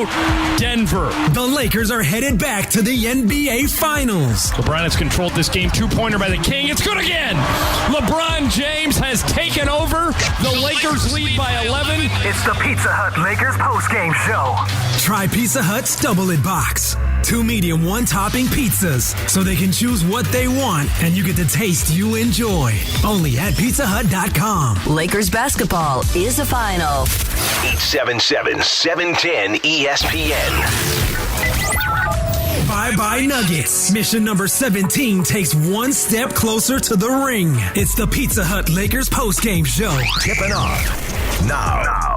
about Denver. The Lakers are headed back to the NBA Finals. LeBron has controlled this game. Two-pointer by the King. It's good again. LeBron James has taken over. The Lakers lead by 11. It's the Pizza Hut Lakers Postgame Show. Try Pizza Hut's Double It Box. 2 medium, 1 topping pizzas, so they can choose what they want, and you get the taste you enjoy. Only at pizzahut.com. Lakers basketball is a final. 877-710 ESPN. Bye-bye Nuggets. Mission number 17 takes 1 step closer to the ring. It's the Pizza Hut Lakers postgame show. Tipping off now.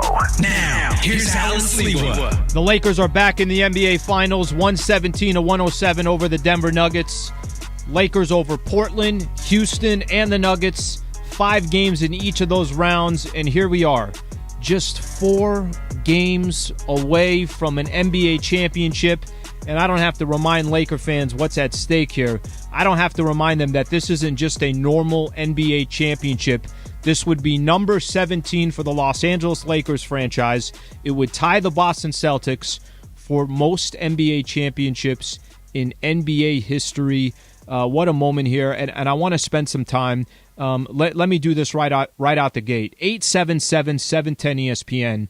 Here's Allen Sliwa. The Lakers are back in the NBA Finals, 117-107 over the Denver Nuggets. Lakers over Portland, Houston, and the Nuggets. 5 games in each of those rounds, and here we are. Just 4 games away from an NBA championship. And I don't have to remind Laker fans what's at stake here. I don't have to remind them that this isn't just a normal NBA championship. This would be number 17 for the Los Angeles Lakers franchise. It would tie the Boston Celtics for most NBA championships in NBA history. What a moment here. And I want to spend some time. Let me do this right out the gate. 877-710-ESPN.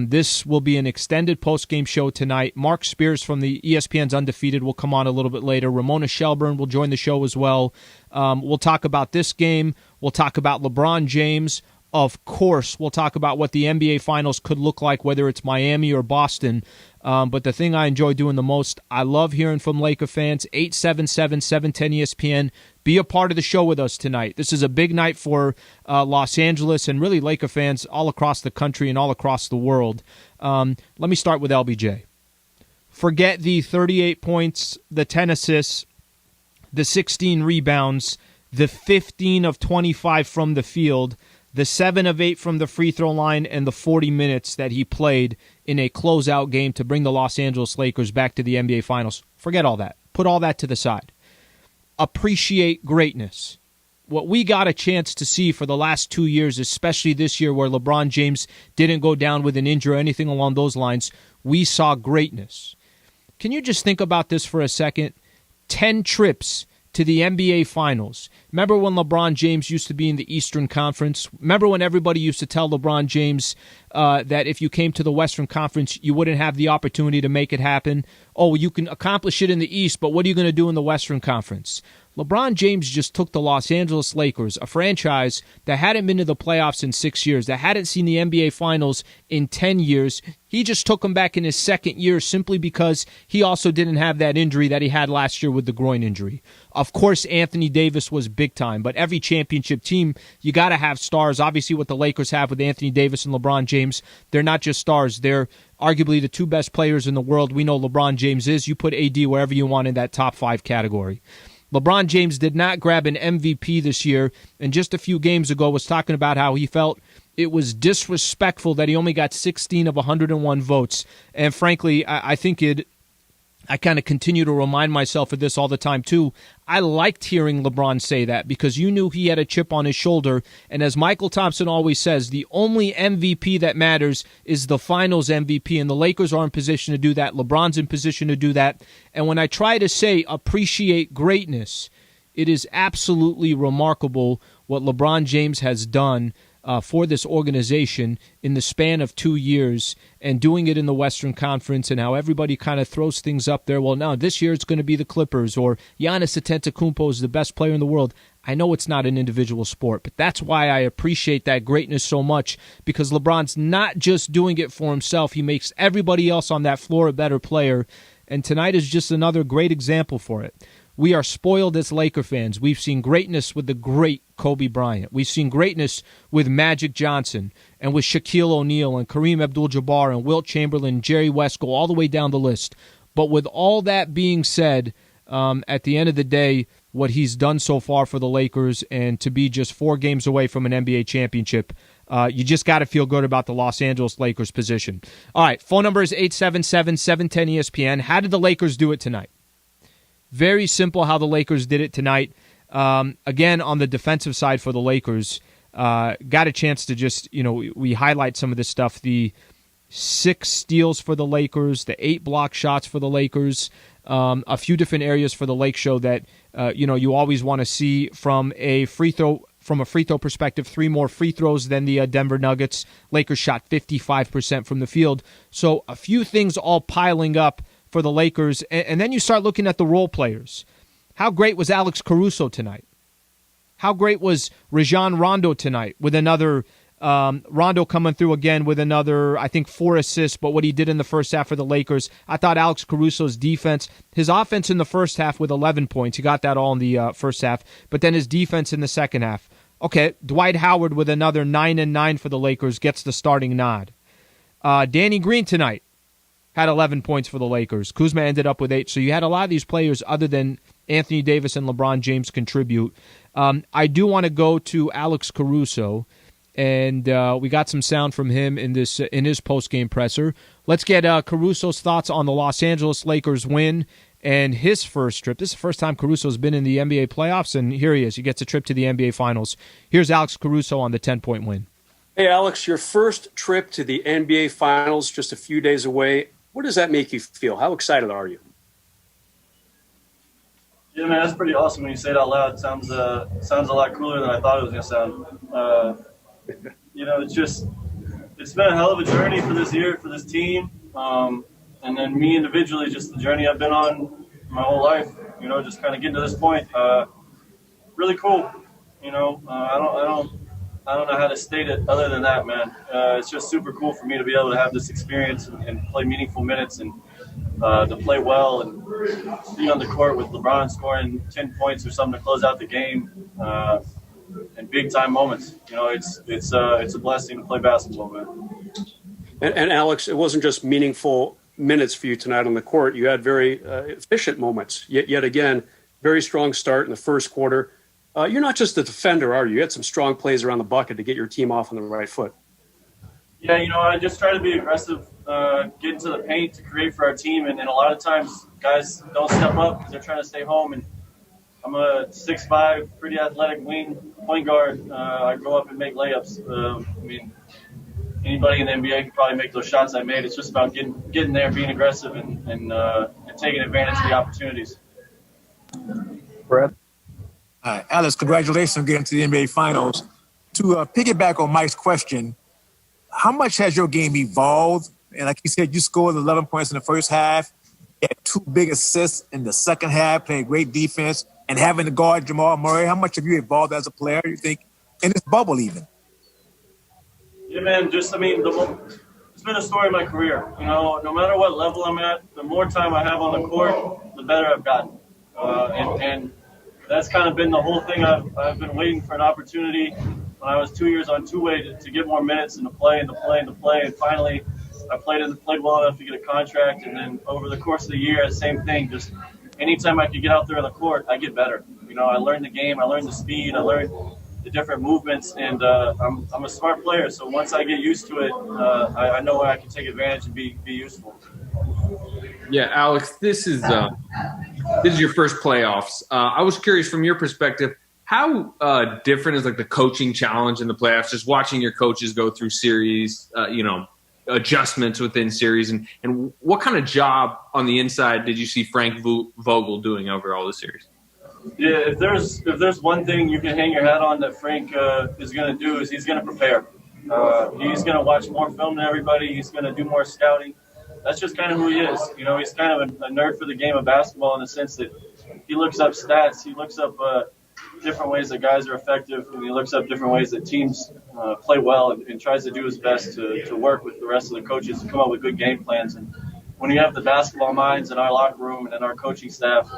This will be an extended post-game show tonight. Mark Spears from the ESPN's Undefeated will come on a little bit later. Ramona Shelburne will join the show as well. We'll talk about this game. We'll talk about LeBron James. Of course, we'll talk about what the NBA Finals could look like, whether it's Miami or Boston. But the thing I enjoy doing the most, I love hearing from Laker fans. 877-710-ESPN. Be a part of the show with us tonight. This is a big night for Los Angeles and really Laker fans all across the country and all across the world. Let me start with LBJ. Forget the 38 points, the 10 assists, the 16 rebounds, the 15 of 25 from the field, the 7 of 8 from the free throw line, and the 40 minutes that he played in a closeout game to bring the Los Angeles Lakers back to the NBA Finals. Forget all that. Put all that to the side. Appreciate greatness. What we got a chance to see for the last 2 years, especially this year where LeBron James didn't go down with an injury or anything along those lines, we saw greatness. Can you just think about this for a second? 10 trips to the NBA Finals. Remember when LeBron James used to be in the Eastern Conference? Remember when everybody used to tell LeBron James that if you came to the Western Conference, you wouldn't have the opportunity to make it happen? Oh, you can accomplish it in the East, but what are you going to do in the Western Conference? LeBron James just took the Los Angeles Lakers, a franchise that hadn't been to the playoffs in 6 years, that hadn't seen the NBA Finals in 10 years. He just took them back in his second year simply because he also didn't have that injury that he had last year with the groin injury. Of course, Anthony Davis was big time, but every championship team, you got to have stars. Obviously, what the Lakers have with Anthony Davis and LeBron James, they're not just stars. They're arguably the 2 best players in the world. We know LeBron James is. You put AD wherever you want in that top 5 category. LeBron James did not grab an MVP this year, and just a few games ago was talking about how he felt it was disrespectful that he only got 16 of 101 votes. And frankly, I think I kind of continue to remind myself of this all the time, too. I liked hearing LeBron say that because you knew he had a chip on his shoulder. And as Michael Thompson always says, the only MVP that matters is the finals MVP. And the Lakers are in position to do that. LeBron's in position to do that. And when I try to say appreciate greatness, it is absolutely remarkable what LeBron James has done for this organization in the span of 2 years and doing it in the Western Conference and how everybody kind of throws things up there. Well, now this year it's going to be the Clippers or Giannis Antetokounmpo is the best player in the world. I know it's not an individual sport, but that's why I appreciate that greatness so much because LeBron's not just doing it for himself. He makes everybody else on that floor a better player, and tonight is just another great example for it. We are spoiled as Laker fans. We've seen greatness with the great Kobe Bryant. We've seen greatness with Magic Johnson and with Shaquille O'Neal and Kareem Abdul-Jabbar and Wilt Chamberlain, Jerry West, go all the way down the list. But with all that being said, at the end of the day, what he's done so far for the Lakers and to be just 4 games away from an NBA championship, you just got to feel good about the Los Angeles Lakers position. All right, phone number is 877-710-ESPN. How did the Lakers do it tonight? Very simple how the Lakers did it tonight. Again, on the defensive side for the Lakers, got a chance to just, we highlight some of this stuff. The 6 steals for the Lakers, the 8 block shots for the Lakers, a few different areas for the Lake Show that you always want to see from a free throw perspective. 3 more free throws than the Denver Nuggets. Lakers shot 55% from the field. So a few things all piling up for the Lakers, and then you start looking at the role players. How great was Alex Caruso tonight? How great was Rajon Rondo tonight with another Rondo coming through again with another, I think, 4 assists, but what he did in the first half for the Lakers. I thought Alex Caruso's defense, his offense in the first half with 11 points, he got that all in the first half, but then his defense in the second half. Okay, Dwight Howard with another 9 and 9 for the Lakers gets the starting nod. Danny Green tonight had 11 points for the Lakers. Kuzma ended up with 8, so you had a lot of these players other than Anthony Davis and LeBron James contribute. I do want to go to Alex Caruso, and we got some sound from him in his post-game presser. Let's get Caruso's thoughts on the Los Angeles Lakers win and his first trip. This is the first time Caruso's been in the NBA playoffs, and here he is. He gets a trip to the NBA Finals. Here's Alex Caruso on the 10-point win. Hey, Alex, your first trip to the NBA Finals just a few days away. What does that make you feel? How excited are you? Yeah, man, that's pretty awesome when you say it out loud. It sounds a lot cooler than I thought it was going to sound. It's been a hell of a journey for this year, for this team. And then me individually, just the journey I've been on my whole life, just kind of getting to this point. Really cool. I don't know how to state it other than that, man. It's just super cool for me to be able to have this experience and play meaningful minutes and to play well and be on the court with LeBron scoring 10 points or something to close out the game in big-time moments. It's a blessing to play basketball, man. And Alex, it wasn't just meaningful minutes for you tonight on the court. You had very efficient moments. Yet again, very strong start in the first quarter. You're not just a defender, are you? You had some strong plays around the bucket to get your team off on the right foot. Yeah, I just try to be aggressive, get into the paint to create for our team. And a lot of times guys don't step up because they're trying to stay home. And I'm a 6'5", pretty athletic wing point guard. I go up and make layups. Anybody in the NBA can probably make those shots I made. It's just about getting there, being aggressive, and taking advantage of the opportunities. Brad? Alex, congratulations on getting to the NBA Finals. To piggyback on Mike's question, how much has your game evolved? And like you said, you scored 11 points in the first half, you had 2 big assists in the second half, playing great defense, and having to guard Jamal Murray. How much have you evolved as a player, you think, in this bubble even? Yeah, man, it's been a story of my career. No matter what level I'm at, the more time I have on the court, the better I've gotten. And that's kind of been the whole thing. I've been waiting for an opportunity when I was 2 years on two-way to get more minutes and to play. And finally, I played well enough to get a contract. And then over the course of the year, the same thing. Just anytime I could get out there on the court, I get better. I learned the game. I learned the speed. I learned the different movements. And I'm a smart player. So once I get used to it, I know where I can take advantage and be useful. Yeah, Alex, this is your first playoffs. I was curious from your perspective, how different is the coaching challenge in the playoffs? Just watching your coaches go through series, adjustments within series, and what kind of job on the inside did you see Frank Vogel doing over all the series? Yeah, if there's one thing you can hang your hat on that Frank is going to do is he's going to prepare. He's going to watch more film than everybody. He's going to do more scouting. That's just kind of who he is. He's kind of a nerd for the game of basketball in the sense that he looks up stats. He looks up different ways that guys are effective, and he looks up different ways that teams play well and tries to do his best to work with the rest of the coaches to come up with good game plans. And when you have the basketball minds in our locker room and in our coaching staff,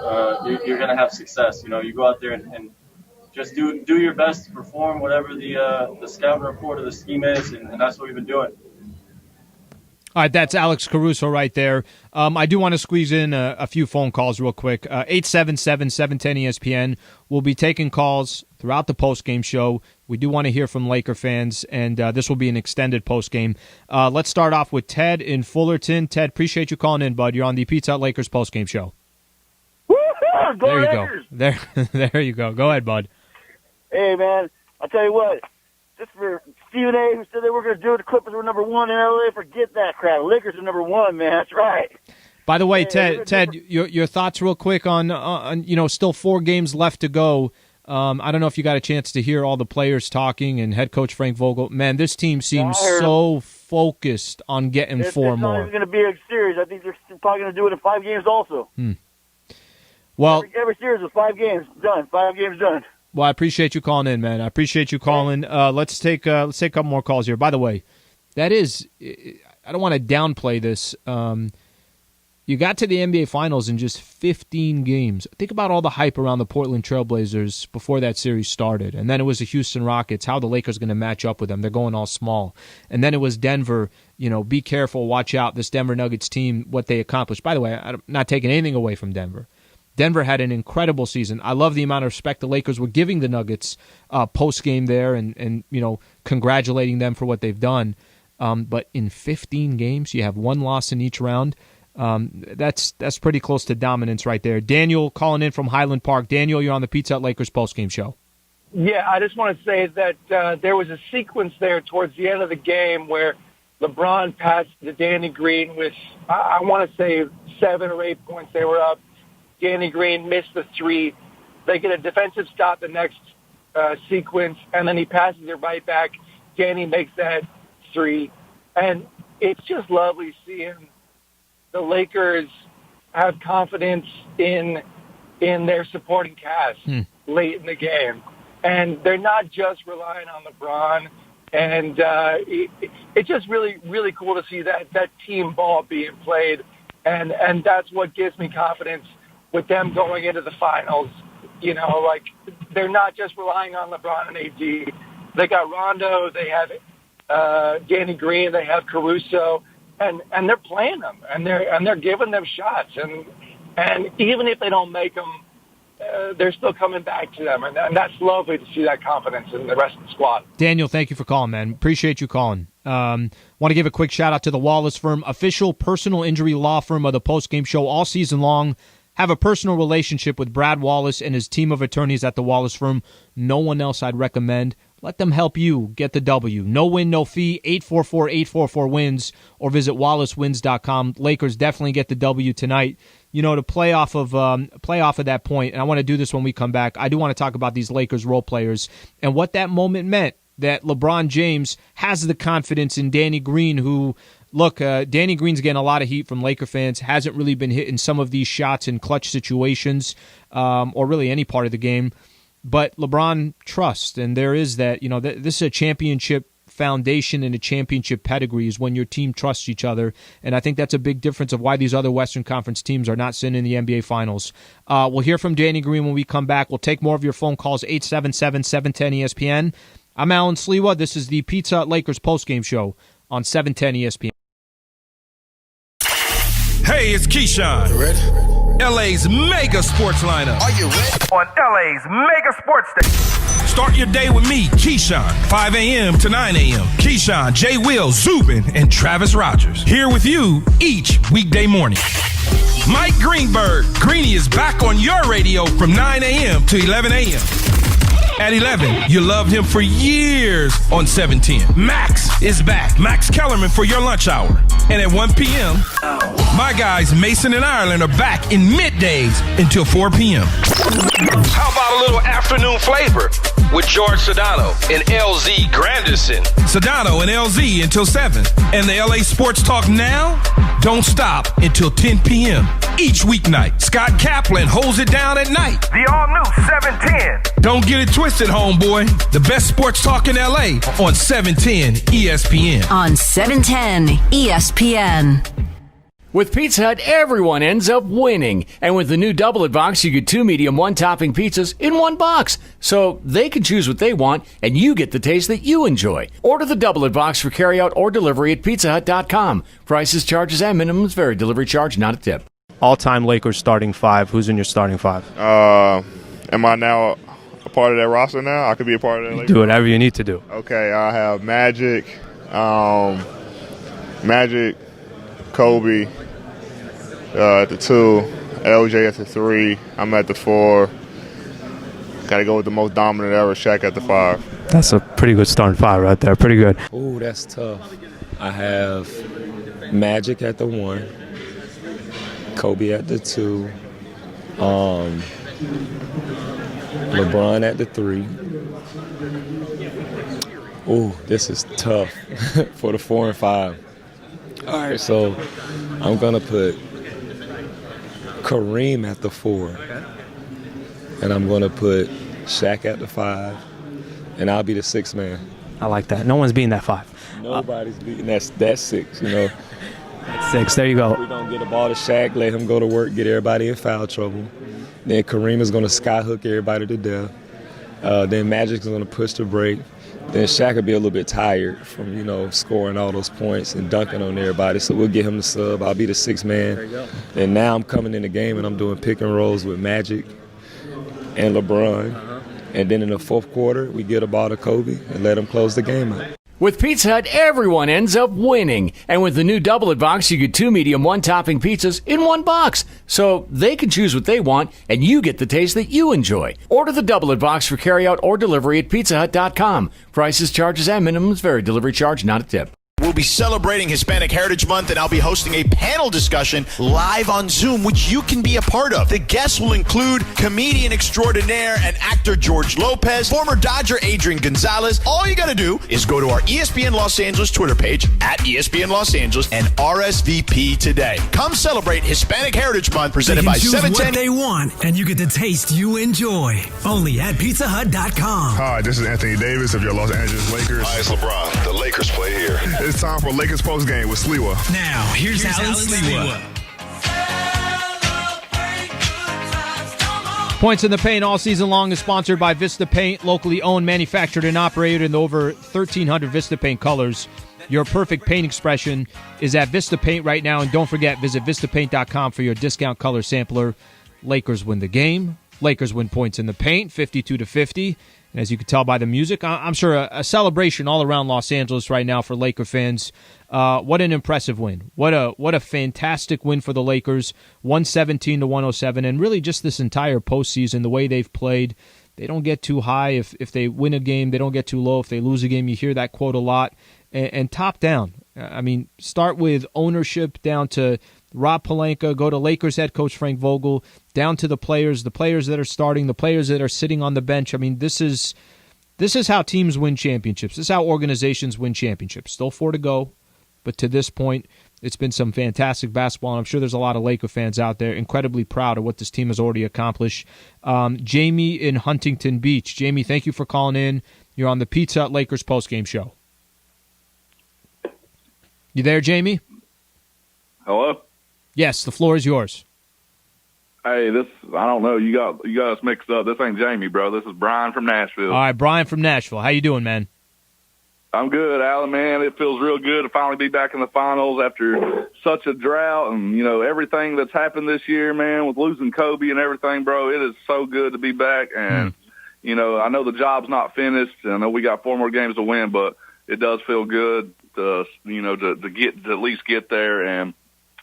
you're going to have success. You go out there and just do your best to perform whatever the scouting report of the scheme is, and that's what we've been doing. All right, that's Alex Caruso right there. I do want to squeeze in a few phone calls real quick. 877-710-ESPN. We'll be taking calls throughout the postgame show. We do want to hear from Laker fans, and this will be an extended postgame. Let's start off with Ted in Fullerton. Ted, appreciate you calling in, bud. You're on the Pizza Hut Lakers postgame show. Woo-hoo! There you go. There you go. Go ahead, bud. Hey, man, I'll tell you what. Just for Stephen A. who said they were going to do it. The Clippers were number 1 in LA. Forget that crap. Lakers are number 1, man. That's right. By the way, Ted, your thoughts real quick on still 4 games left to go. I don't know if you got a chance to hear all the players talking and head coach Frank Vogel. Man, this team seems so focused on getting 4 more. It's going to be a series. I think they're probably going to do it in 5 games also. Well, every series is 5 games done. 5 games done. Well, I appreciate you calling in, man. I appreciate you calling. Let's take a couple more calls here. By the way, that is, I don't want to downplay this. You got to the NBA Finals in just 15 games. Think about all the hype around the Portland Trailblazers before that series started. And then it was the Houston Rockets, how the Lakers are going to match up with them. They're going all small. And then it was Denver, be careful, watch out, this Denver Nuggets team, what they accomplished. By the way, I'm not taking anything away from Denver. Denver had an incredible season. I love the amount of respect the Lakers were giving the Nuggets post-game there and congratulating them for what they've done. But in 15 games, you have 1 loss in each round. That's pretty close to dominance right there. Daniel calling in from Highland Park. Daniel, you're on the Pizza Hut Lakers postgame show. Yeah, I just want to say that there was a sequence there towards the end of the game where LeBron passed to Danny Green with, I want to say, 7 or 8 points they were up. Danny Green missed the 3. They get a defensive stop the next sequence, and then he passes it right back. Danny makes that 3. And it's just lovely seeing the Lakers have confidence in their supporting cast late in the game. And they're not just relying on LeBron. And it's just really, really cool to see that team ball being played. And that's what gives me confidence with them going into the finals. They're not just relying on LeBron and AD. They got Rondo, they have Danny Green, they have Caruso, and they're playing them, and they're giving them shots, and even if they don't make them, they're still coming back to them, and that's lovely to see that confidence in the rest of the squad. Daniel, thank you for calling, man. Appreciate you calling. Want to give a quick shout out to the Wallace Firm, official personal injury law firm of the postgame show all season long. Have a personal relationship with Brad Wallace and his team of attorneys at the Wallace Firm. No one else I'd recommend. Let them help you get the W. No win, no fee, 844-844-WINS, or visit wallacewins.com. Lakers definitely get the W tonight. To play off of that point, and I want to do this when we come back, I do want to talk about these Lakers role players and what that moment meant, that LeBron James has the confidence in Danny Green, who... Look, Danny Green's getting a lot of heat from Laker fans, hasn't really been hitting some of these shots in clutch situations or really any part of the game. But LeBron trusts, and there is that, this is a championship foundation and a championship pedigree is when your team trusts each other. And I think that's a big difference of why these other Western Conference teams are not sitting in the NBA Finals. We'll hear from Danny Green when we come back. We'll take more of your phone calls, 877-710-ESPN. I'm Allen Sliwa. This is the Pizza Hut Lakers postgame show on 710 ESPN. Hey, it's Keyshawn. You ready? LA's mega sports lineup. Are you ready? On LA's mega sports station. Start your day with me, Keyshawn, 5 a.m. to 9 a.m. Keyshawn, Jay Will, Zubin, and Travis Rogers. Here with you each weekday morning. Mike Greenberg, Greeny is back on your radio from 9 a.m. to 11 a.m. At 11, you loved him for years on 710. Max is back. Max Kellerman for your lunch hour. And at 1 p.m., my guys Mason and Ireland are back in middays until 4 p.m. How about a little afternoon flavor with George Sedano and LZ Granderson? Sedano and LZ until 7. And the LA Sports Talk Now don't stop until 10 p.m. each weeknight. Scott Kaplan holds it down at night. The all-new 710. Don't get it twisted, homeboy. The best sports talk in LA on 710 ESPN. On 710 ESPN. With Pizza Hut, everyone ends up winning. And with the new Double It Box, you get 2 medium, 1-topping pizzas in 1 box. So they can choose what they want, and you get the taste that you enjoy. Order the Double It Box for carryout or delivery at pizzahut.com. Prices, charges, and minimums vary. Delivery charge, not a tip. All-time Lakers starting 5. Who's in your starting 5? Am I now a part of that roster now? I could be a part of that Lakers? Do whatever you need to do. Okay, I have Magic, Kobe at the 2, LJ at the 3. I'm at the 4. Got to go with the most dominant ever, Shaq at the 5. That's a pretty good starting five right there. Pretty good. Ooh, that's tough. I have Magic at the 1, Kobe at the 2, LeBron at the 3. Ooh, this is tough for the 4 and 5. All right, so I'm going to put Kareem at the 4, and I'm going to put Shaq at the 5, and I'll be the 6th man. I like that. No one's beating that 5. Nobody's beating that 6, you know. That's 6. There you go. We're going to get the ball to Shaq, let him go to work, get everybody in foul trouble. Then Kareem is going to skyhook everybody to death. Then Magic's going to push the break. Then Shaq will be a little bit tired from, scoring all those points and dunking on everybody. So we'll get him the sub. I'll be the 6th man. There you go. And now I'm coming in the game and I'm doing pick and rolls with Magic and LeBron. And then in the 4th quarter, we get a ball to Kobe and let him close the game out. With Pizza Hut, everyone ends up winning. And with the new Double It Box, you get 2 medium, 1-topping pizzas in one box. So they can choose what they want, and you get the taste that you enjoy. Order the Double It Box for carryout or delivery at pizzahut.com. Prices, charges, and minimums vary. Delivery charge, not a tip. We'll be celebrating Hispanic Heritage Month, and I'll be hosting a panel discussion live on Zoom, which you can be a part of. The guests will include comedian extraordinaire and actor George Lopez, former Dodger Adrian Gonzalez. All you got to do is go to our ESPN Los Angeles Twitter page at ESPN Los Angeles and RSVP today. Come celebrate Hispanic Heritage Month, presented by 710. Choose what they want, and you get the taste you enjoy. Only at pizzahut.com. Hi, this is Anthony Davis of your Los Angeles Lakers. Hi, it's LeBron. The Lakers play here. It's time for Lakers Postgame with Sliwa. Now, here's Allen Sliwa. Points in the Paint all season long is sponsored by Vista Paint, locally owned, manufactured, and operated in over 1,300 Vista Paint colors. Your perfect paint expression is at Vista Paint right now, and don't forget, visit vistapaint.com for your discount color sampler. Lakers win the game. Lakers win points in the paint, 52-50. And as you can tell by the music, I'm sure a celebration all around Los Angeles right now for Laker fans. What an impressive win. What a fantastic win for the Lakers, 117-107. And really just this entire postseason, the way they've played, they don't get too high. If they win a game, they don't get too low. If they lose a game, you hear that quote a lot. And top down. I mean, start with ownership down to Rob Pelinka, go to Lakers head coach Frank Vogel, down to the players that are starting, the players that are sitting on the bench. I mean, this is how teams win championships. This is how organizations win championships. Still 4 to go, but to this point, it's been some fantastic basketball, and I'm sure there's a lot of Laker fans out there incredibly proud of what this team has already accomplished. Jamie in Huntington Beach. Jamie, thank you for calling in. You're on the Pizza Hut Lakers postgame show. You there, Jamie? Hello? Yes, the floor is yours. Hey, I don't know. You got us mixed up. This ain't Jamie, bro. This is Brian from Nashville. All right, Brian from Nashville. How you doing, man? I'm good, Alan, man. It feels real good to finally be back in the finals after such a drought and, everything that's happened this year, man, with losing Kobe and everything, bro. It is so good to be back. And, I know the job's not finished. I know we got 4 more games to win, but it does feel good to at least get there. And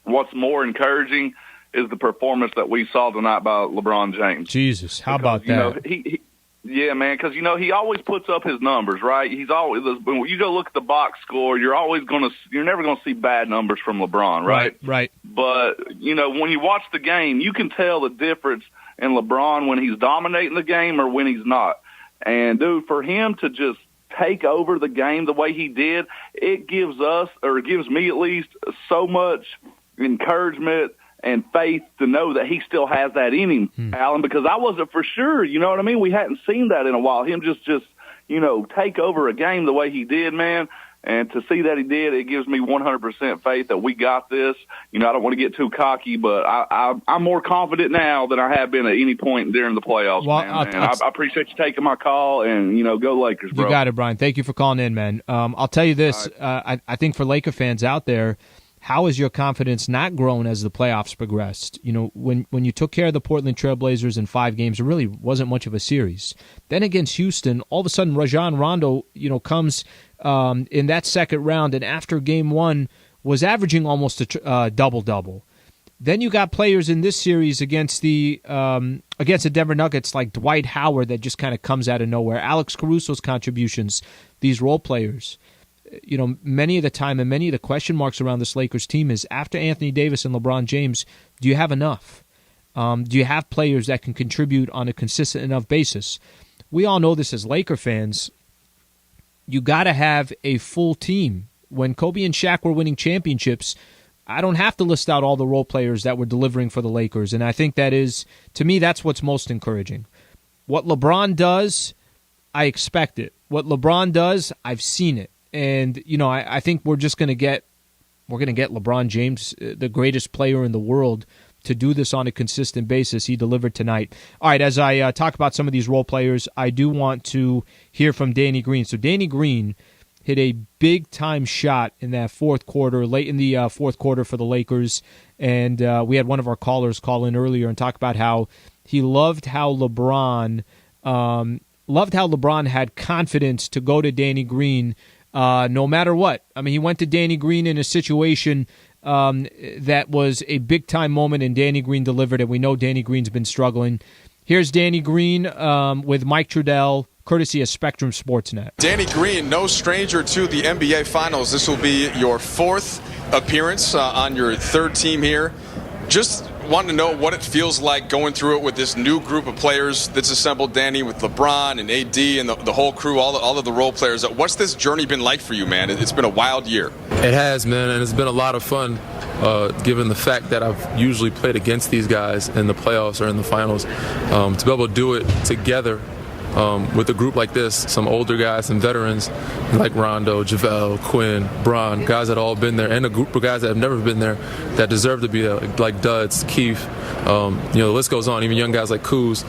what's more encouraging is the performance that we saw tonight by LeBron James. Jesus, how about that? Yeah, man, because, he always puts up his numbers, right? He's always, when you go look at the box score, you're never going to see bad numbers from LeBron, right? Right. But, when you watch the game, you can tell the difference in LeBron when he's dominating the game or when he's not. And, dude, for him to just take over the game the way he did, it gives me at least, so much encouragement and faith to know that he still has that in him, Alan, because I wasn't for sure, you know what I mean? We hadn't seen that in a while. Him just take over a game the way he did, man. And to see that he did, it gives me 100% faith that we got this. I don't want to get too cocky, but I'm more confident now than I have been at any point during the playoffs, man. I appreciate you taking my call, and, go Lakers, bro. You got it, Brian. Thank you for calling in, man. I'll tell you this. Right. I think for Laker fans out there, how has your confidence not grown as the playoffs progressed? When you took care of the Portland Trailblazers in 5 games, it really wasn't much of a series. Then against Houston, all of a sudden Rajon Rondo, comes in that second round, and after game 1 was averaging almost a double-double. Then you got players in this series against the Denver Nuggets like Dwight Howard that just kind of comes out of nowhere. Alex Caruso's contributions, these role players. Many of the time and many of the question marks around this Lakers team is after Anthony Davis and LeBron James, do you have enough? Do you have players that can contribute on a consistent enough basis? We all know this as Laker fans. You got to have a full team. When Kobe and Shaq were winning championships, I don't have to list out all the role players that were delivering for the Lakers, and I think that is, to me, that's what's most encouraging. What LeBron does, I expect it. What LeBron does, I've seen it. And, I think we're going to get LeBron James, the greatest player in the world, to do this on a consistent basis. He delivered tonight. All right, as I talk about some of these role players, I do want to hear from Danny Green. So Danny Green hit a big-time shot in that fourth quarter, late in the fourth quarter for the Lakers, and we had one of our callers call in earlier and talk about how he loved how LeBron had confidence to go to Danny Green no matter what. I mean, he went to Danny Green in a situation that was a big-time moment, and Danny Green delivered it. We know Danny Green's been struggling. Here's Danny Green with Mike Trudell, courtesy of Spectrum Sportsnet. Danny Green, no stranger to the NBA Finals. This will be your fourth appearance on your third team here. Just wanted to know what it feels like going through it with this new group of players that's assembled, Danny, with LeBron and AD and the whole crew, all of the role players. What's this journey been like for you, man? It's been a wild year. It has, man, and it's been a lot of fun. Given the fact that I've usually played against these guys in the playoffs or in the finals, to be able to do it together with a group like this, some older guys, some veterans like Rondo, JaVale, Quinn, Bron, guys that have all been there, and a group of guys that have never been there that deserve to be there, like Duds, Keith, the list goes on, even young guys like Kuz.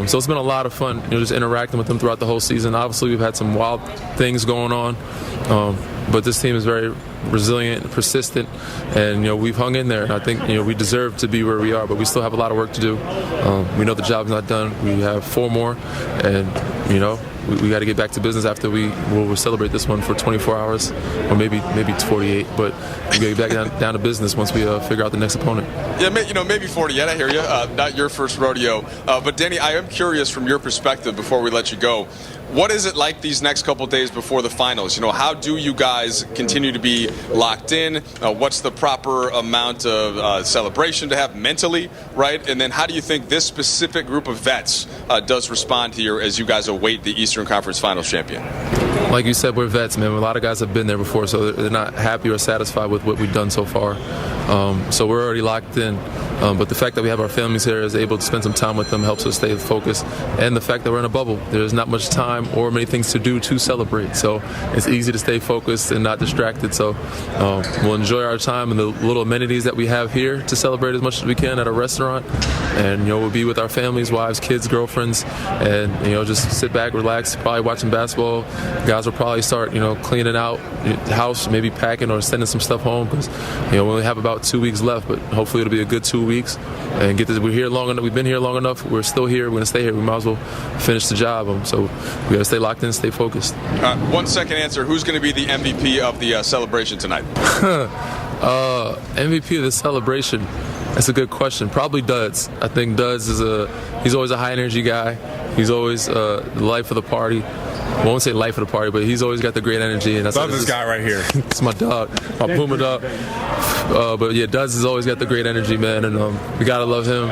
So it's been a lot of fun, just interacting with them throughout the whole season. Obviously, we've had some wild things going on, but this team is very resilient, persistent, and we've hung in there. And I think we deserve to be where we are, but we still have a lot of work to do. We know the job's not done. We have 4 more, and we got to get back to business after we'll celebrate this one for 24 hours, or maybe 48. But we got to get back down to business once we figure out the next opponent. Yeah, maybe 48. I hear you. Not your first rodeo, but Danny, I am curious from your perspective before we let you go. What is it like these next couple of days before the finals? How do you guys continue to be locked in? What's the proper amount of celebration to have mentally, right? And then how do you think this specific group of vets does respond here as you guys await the Eastern Conference Finals champion? Like you said, we're vets, man. A lot of guys have been there before, so they're not happy or satisfied with what we've done so far. So we're already locked in. But the fact that we have our families here, is able to spend some time with them, helps us stay focused. And the fact that we're in a bubble, there's not much time or many things to do to celebrate. So it's easy to stay focused and not distracted. So we'll enjoy our time and the little amenities that we have here to celebrate as much as we can at a restaurant. And we'll be with our families, wives, kids, girlfriends, and just sit back, relax, probably watching basketball. Guys will probably start cleaning out the house, maybe packing or sending some stuff home, because we only have about 2 weeks left, but hopefully it'll be a good 2 weeks and get this. We're here long enough. We've been here long enough. We're still here. We're going to stay here. We might as well finish the job. So we got to stay locked in, stay focused. 1 second answer. Who's going to be the MVP of the celebration tonight? MVP of the celebration. That's a good question. Probably Duds. I think Duds he's always a high energy guy. He's always the life of the party. I won't say life of the party, but he's always got the great energy. And that's love this guy right here. It's my dog, my Puma dog. But yeah, Duds has always got the great energy, man, and we gotta love him.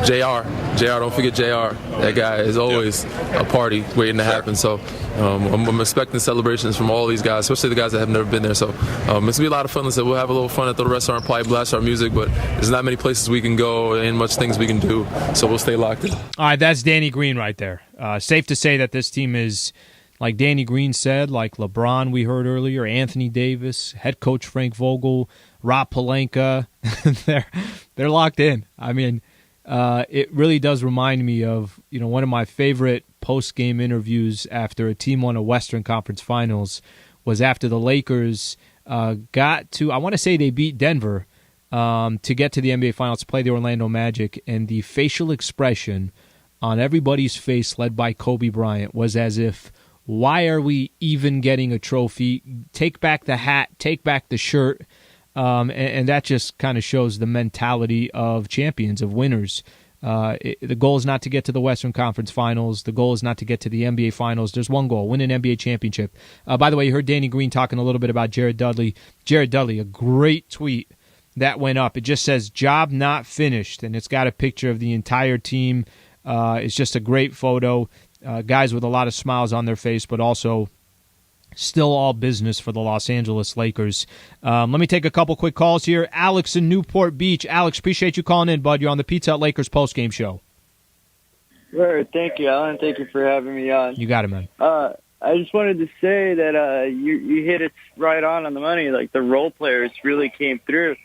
JR, don't forget JR. That guy is always a party waiting to happen. So I'm expecting celebrations from all these guys, especially the guys that have never been there. So it's gonna be a lot of fun. Listen, we'll have a little fun at the restaurant, probably blast our music, but there's not many places we can go and much things we can do. So we'll stay locked in. All right, that's Danny Green right there. Safe to say that this team is, like Danny Green said, like LeBron we heard earlier, Anthony Davis, head coach Frank Vogel, Rob Pelinka. they're locked in. I mean, it really does remind me of one of my favorite post-game interviews after a team won a Western Conference Finals was after the Lakers got to, I want to say they beat Denver to get to the NBA Finals to play the Orlando Magic, and the facial expression on everybody's face, led by Kobe Bryant, was as if, why are we even getting a trophy? Take back the hat, take back the shirt. And that just kind of shows the mentality of champions, of winners. The goal is not to get to the Western Conference Finals. The goal is not to get to the NBA Finals. There's one goal: win an NBA championship. By the way, you heard Danny Green talking a little bit about Jared Dudley. Jared Dudley, a great tweet that went up. It just says, "Job not finished," and it's got a picture of the entire team. It's just a great photo. Guys with a lot of smiles on their face, but also still all business for the Los Angeles Lakers. Let me take a couple quick calls here. Alex in Newport Beach. Alex, appreciate you calling in, bud. You're on the Pizza Hut Lakers postgame show. Sure. Thank you, Alan. Thank you for having me on. You got it, man. I just wanted to say that you hit it right on the money. Like, the role players really came through.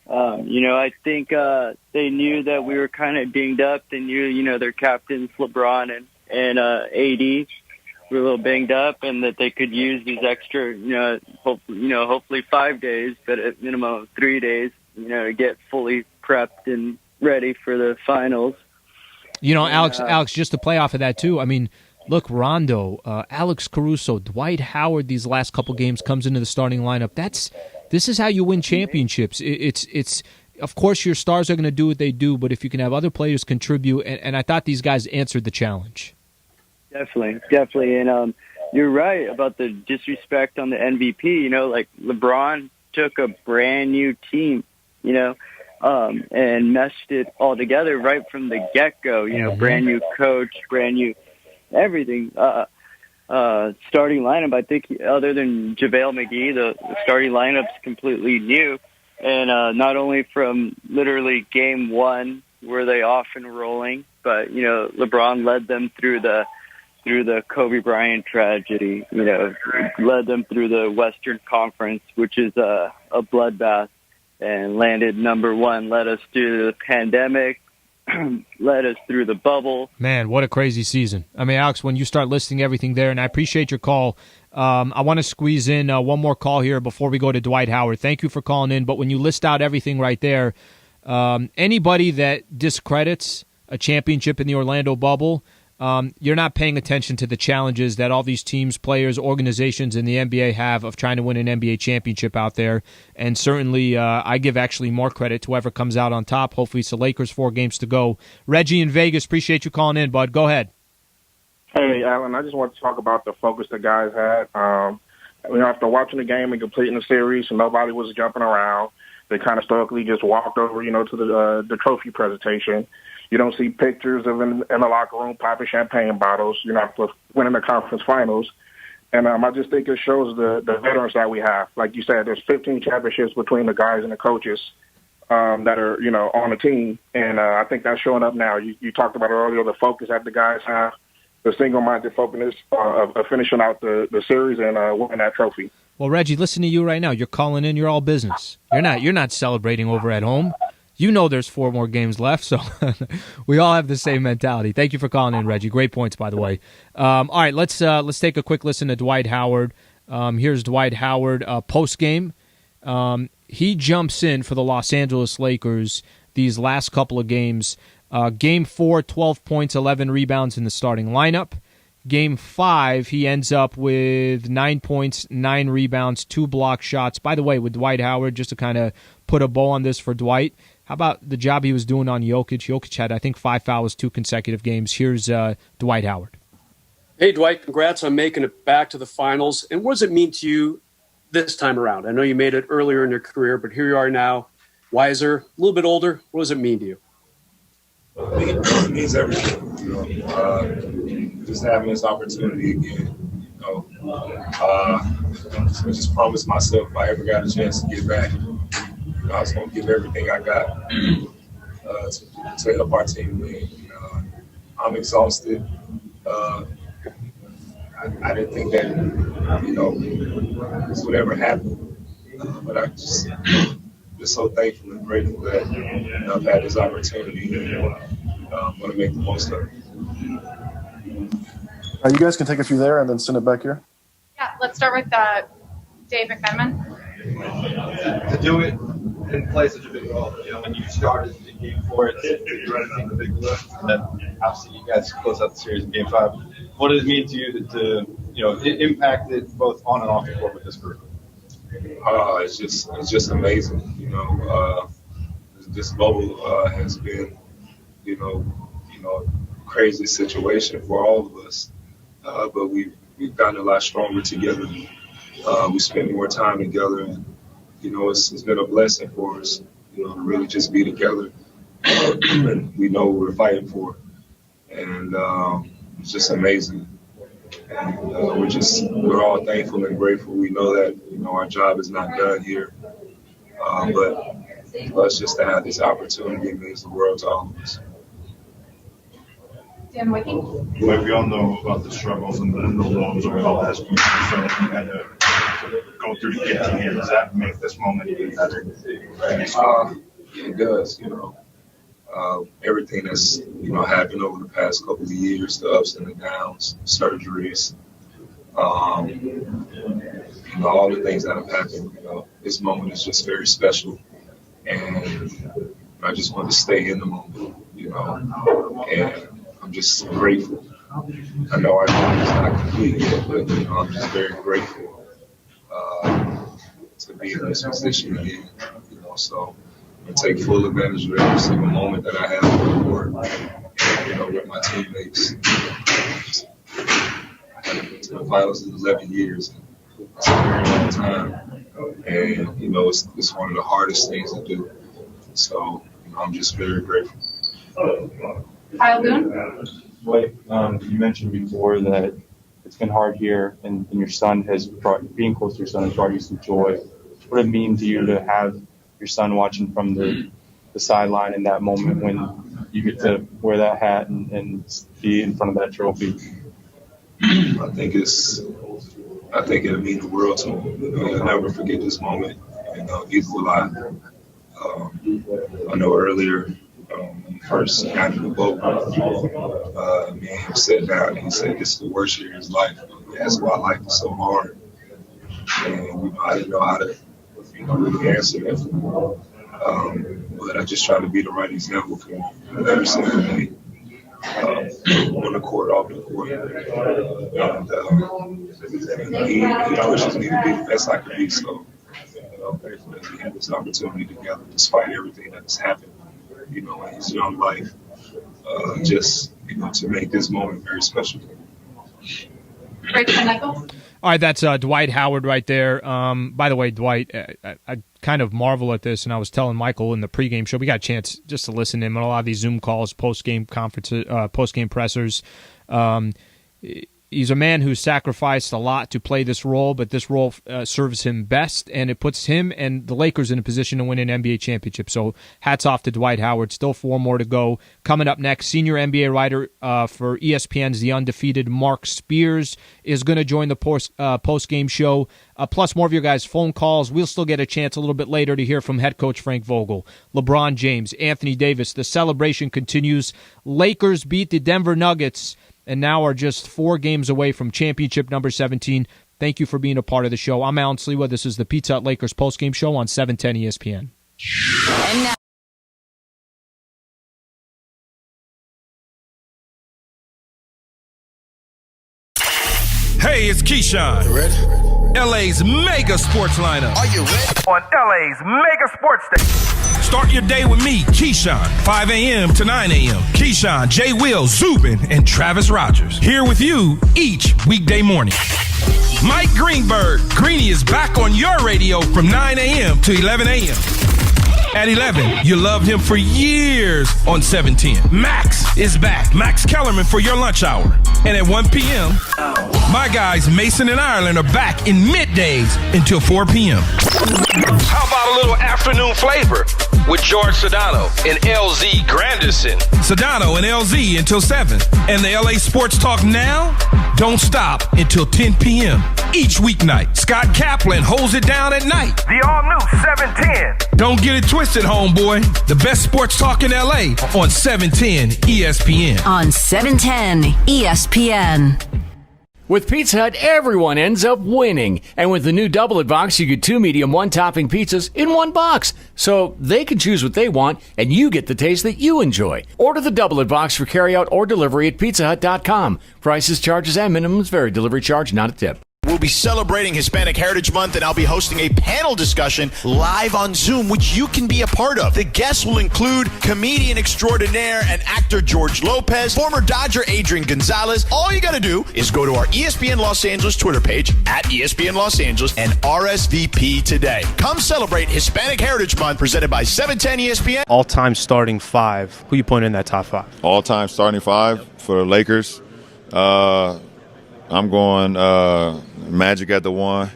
I think they knew that we were kind of dinged up. They knew, their captains, LeBron and AD, were a little banged up, and that they could use these extra, hopefully 5 days, but at minimum 3 days, to get fully prepped and ready for the finals. Alex, just to play off of that too. I mean, look, Rondo, Alex Caruso, Dwight Howard. These last couple games comes into the starting lineup. This is how you win championships. It's of course your stars are going to do what they do, but if you can have other players contribute, and I thought these guys answered the challenge. Definitely. And you're right about the disrespect on the MVP. Like, LeBron took a brand new team, and meshed it all together right from the get-go. Brand new coach, brand new everything. Starting lineup, I think, other than JaVale McGee, the starting lineup's completely new. And not only from literally game one were they off and rolling, but, LeBron led them through the Kobe Bryant tragedy, led them through the Western Conference, which is a bloodbath, and landed number one, led us through the pandemic, led us through the bubble. Man, what a crazy season. I mean, Alex, when you start listing everything there, and I appreciate your call, I want to squeeze in one more call here before we go to Dwight Howard. Thank you for calling in, but when you list out everything right there, anybody that discredits a championship in the Orlando bubble, you're not paying attention to the challenges that all these teams, players, organizations in the NBA have of trying to win an NBA championship out there. And certainly I give actually more credit to whoever comes out on top. Hopefully it's the Lakers, 4 games to go. Reggie in Vegas, appreciate you calling in, bud. Go ahead. Hey, Alan, I just want to talk about the focus the guys had. After watching the game and completing the series, nobody was jumping around. They kind of stoically just walked over, to the trophy presentation. You don't see pictures of in the locker room popping champagne bottles. You're not winning the conference finals. And I just think it shows the veterans that we have. Like you said, there's 15 championships between the guys and the coaches that are, on the team. And I think that's showing up now. You talked about earlier the focus that the guys have, the single-minded focus of finishing out the series and winning that trophy. Well, Reggie, listen to you right now. You're calling in. You're all business. You're not celebrating over at home. There's 4 more games left, so we all have the same mentality. Thank you for calling in, Reggie. Great points, by the way. All right, let's take a quick listen to Dwight Howard. Here's Dwight Howard post-game. He jumps in for the Los Angeles Lakers these last couple of games. Game 4, 12 points, 11 rebounds in the starting lineup. Game 5, he ends up with 9 points, 9 rebounds, 2 block shots. By the way, with Dwight Howard, just to kind of put a bow on this for Dwight, how about the job he was doing on Jokic? Jokic had, I think, 5 fouls, 2 consecutive games. Here's Dwight Howard. Hey, Dwight, congrats on making it back to the finals. And what does it mean to you this time around? I know you made it earlier in your career, but here you are now, wiser, a little bit older. What does it mean to you? It means everything. Just having this opportunity again. I just promised myself if I ever got a chance to get back, I was going to give everything I got to help our team win. I'm exhausted. I didn't think that, this would ever happen. But I just so thankful and grateful that I've had this opportunity and I'm going to make the most of it. You guys can take a few there and then send it back here. Yeah, let's start with Dave McMenamin. To do it and play such a big role. When you started in Game 4, it's the big lift. And then obviously you guys close out the series in Game 5. What does it mean to you to impact it both on and off the court with this group? It's just amazing. This bubble has been, crazy situation for all of us. But we've gotten a lot stronger together. We spend more time together, and it's been a blessing for us. To really just be together. And we know what we're fighting for, and it's just amazing. And we're all thankful and grateful. We know that our job is not done here, but for us just to have this opportunity means the world to all of us. Dan Wicke. Well, we all know about the struggles and the lows over the last few years, so you had to go through to get to here. Does that make this moment even better? It does. Everything that's happened over the past couple of years, the ups and the downs, surgeries, all the things that have happened. This moment is just very special, and I just want to stay in the moment. And I'm just grateful. I know our job is not complete yet, but I'm just very grateful to be in this position again. So I take full advantage of every single moment that I have on the court, with my teammates. I haven't been to the finals in 11 years. It's a very long time, and it's one of the hardest things to do. So I'm just very grateful. Kyle Boone. Dwight, you mentioned before that it's been hard here, and your son being close to your son has brought you some joy. What did it mean to you to have your son watching from the sideline in that moment when you get to wear that hat and be in front of that trophy? I think it'll mean the world to him. I'll never forget this moment. Neither will I. I know earlier, when he first got into the Vogel, me and him sat down and he said, "This is the worst year of his life." That's why I liked it so hard. And I didn't know how to really answer that. But I just try to be the right example for him every single day. On the court, off the court. And he pushes me to be the best I can be. So I'm grateful that we had this opportunity together despite everything that has happened, in his young life. To make this moment very special. All right, that's Dwight Howard right there. By the way, Dwight, I kind of marvel at this, and I was telling Michael in the pregame show, we got a chance just to listen to him on a lot of these Zoom calls, post-game conferences, post-game pressers. He's a man who sacrificed a lot to play this role, but this role serves him best, and it puts him and the Lakers in a position to win an NBA championship. So hats off to Dwight Howard. Still 4 more to go. Coming up next, senior NBA writer for ESPN's The Undefeated, Mark Spears, is going to join the post-game show, plus more of your guys' phone calls. We'll still get a chance a little bit later to hear from head coach Frank Vogel, LeBron James, Anthony Davis. The celebration continues. Lakers beat the Denver Nuggets and now are just 4 games away from championship number 17. Thank you for being a part of the show. I'm Allen Sliwa. This is the Pizza Hut Lakers postgame show on 710 ESPN. And now, Hey, it's Keyshawn. You ready? LA's mega sports lineup. Are you ready? On LA's mega sports station. Start your day with me, Keyshawn, 5 a.m. to 9 a.m. Keyshawn, Jay Will, Zubin, and Travis Rogers. Here with you each weekday morning. Mike Greenberg, Greeny, is back on your radio from 9 a.m. to 11 a.m. At 11, you loved him for years on 710. Max is back. Max Kellerman for your lunch hour. And at 1 p.m., my guys Mason and Ireland are back in middays until 4 p.m. How about a little afternoon flavor with George Sedano and LZ Granderson? Sedano and LZ until 7. And the LA Sports Talk Now don't stop until 10 p.m. each weeknight. Scott Kaplan holds it down at night. The all-new 710. Don't get it twisted, homeboy. The best sports talk in LA on 710 ESPN. On 710 ESPN. With Pizza Hut, everyone ends up winning. And with the new Double It Box, you get 2 medium, 1-topping pizzas in one box. So they can choose what they want, and you get the taste that you enjoy. Order the Double It Box for carryout or delivery at pizzahut.com. Prices, charges, and minimums vary. Delivery charge, not a tip. We'll be celebrating Hispanic Heritage Month, and I'll be hosting a panel discussion live on Zoom, which you can be a part of. The guests will include comedian extraordinaire and actor George Lopez, former Dodger Adrian Gonzalez. All you got to do is go to our ESPN Los Angeles Twitter page at ESPN Los Angeles and RSVP today. Come celebrate Hispanic Heritage Month, presented by 710 ESPN. All-time starting five. Who you putting in that top five? All-time starting five for the Lakers. I'm going Magic at the 1,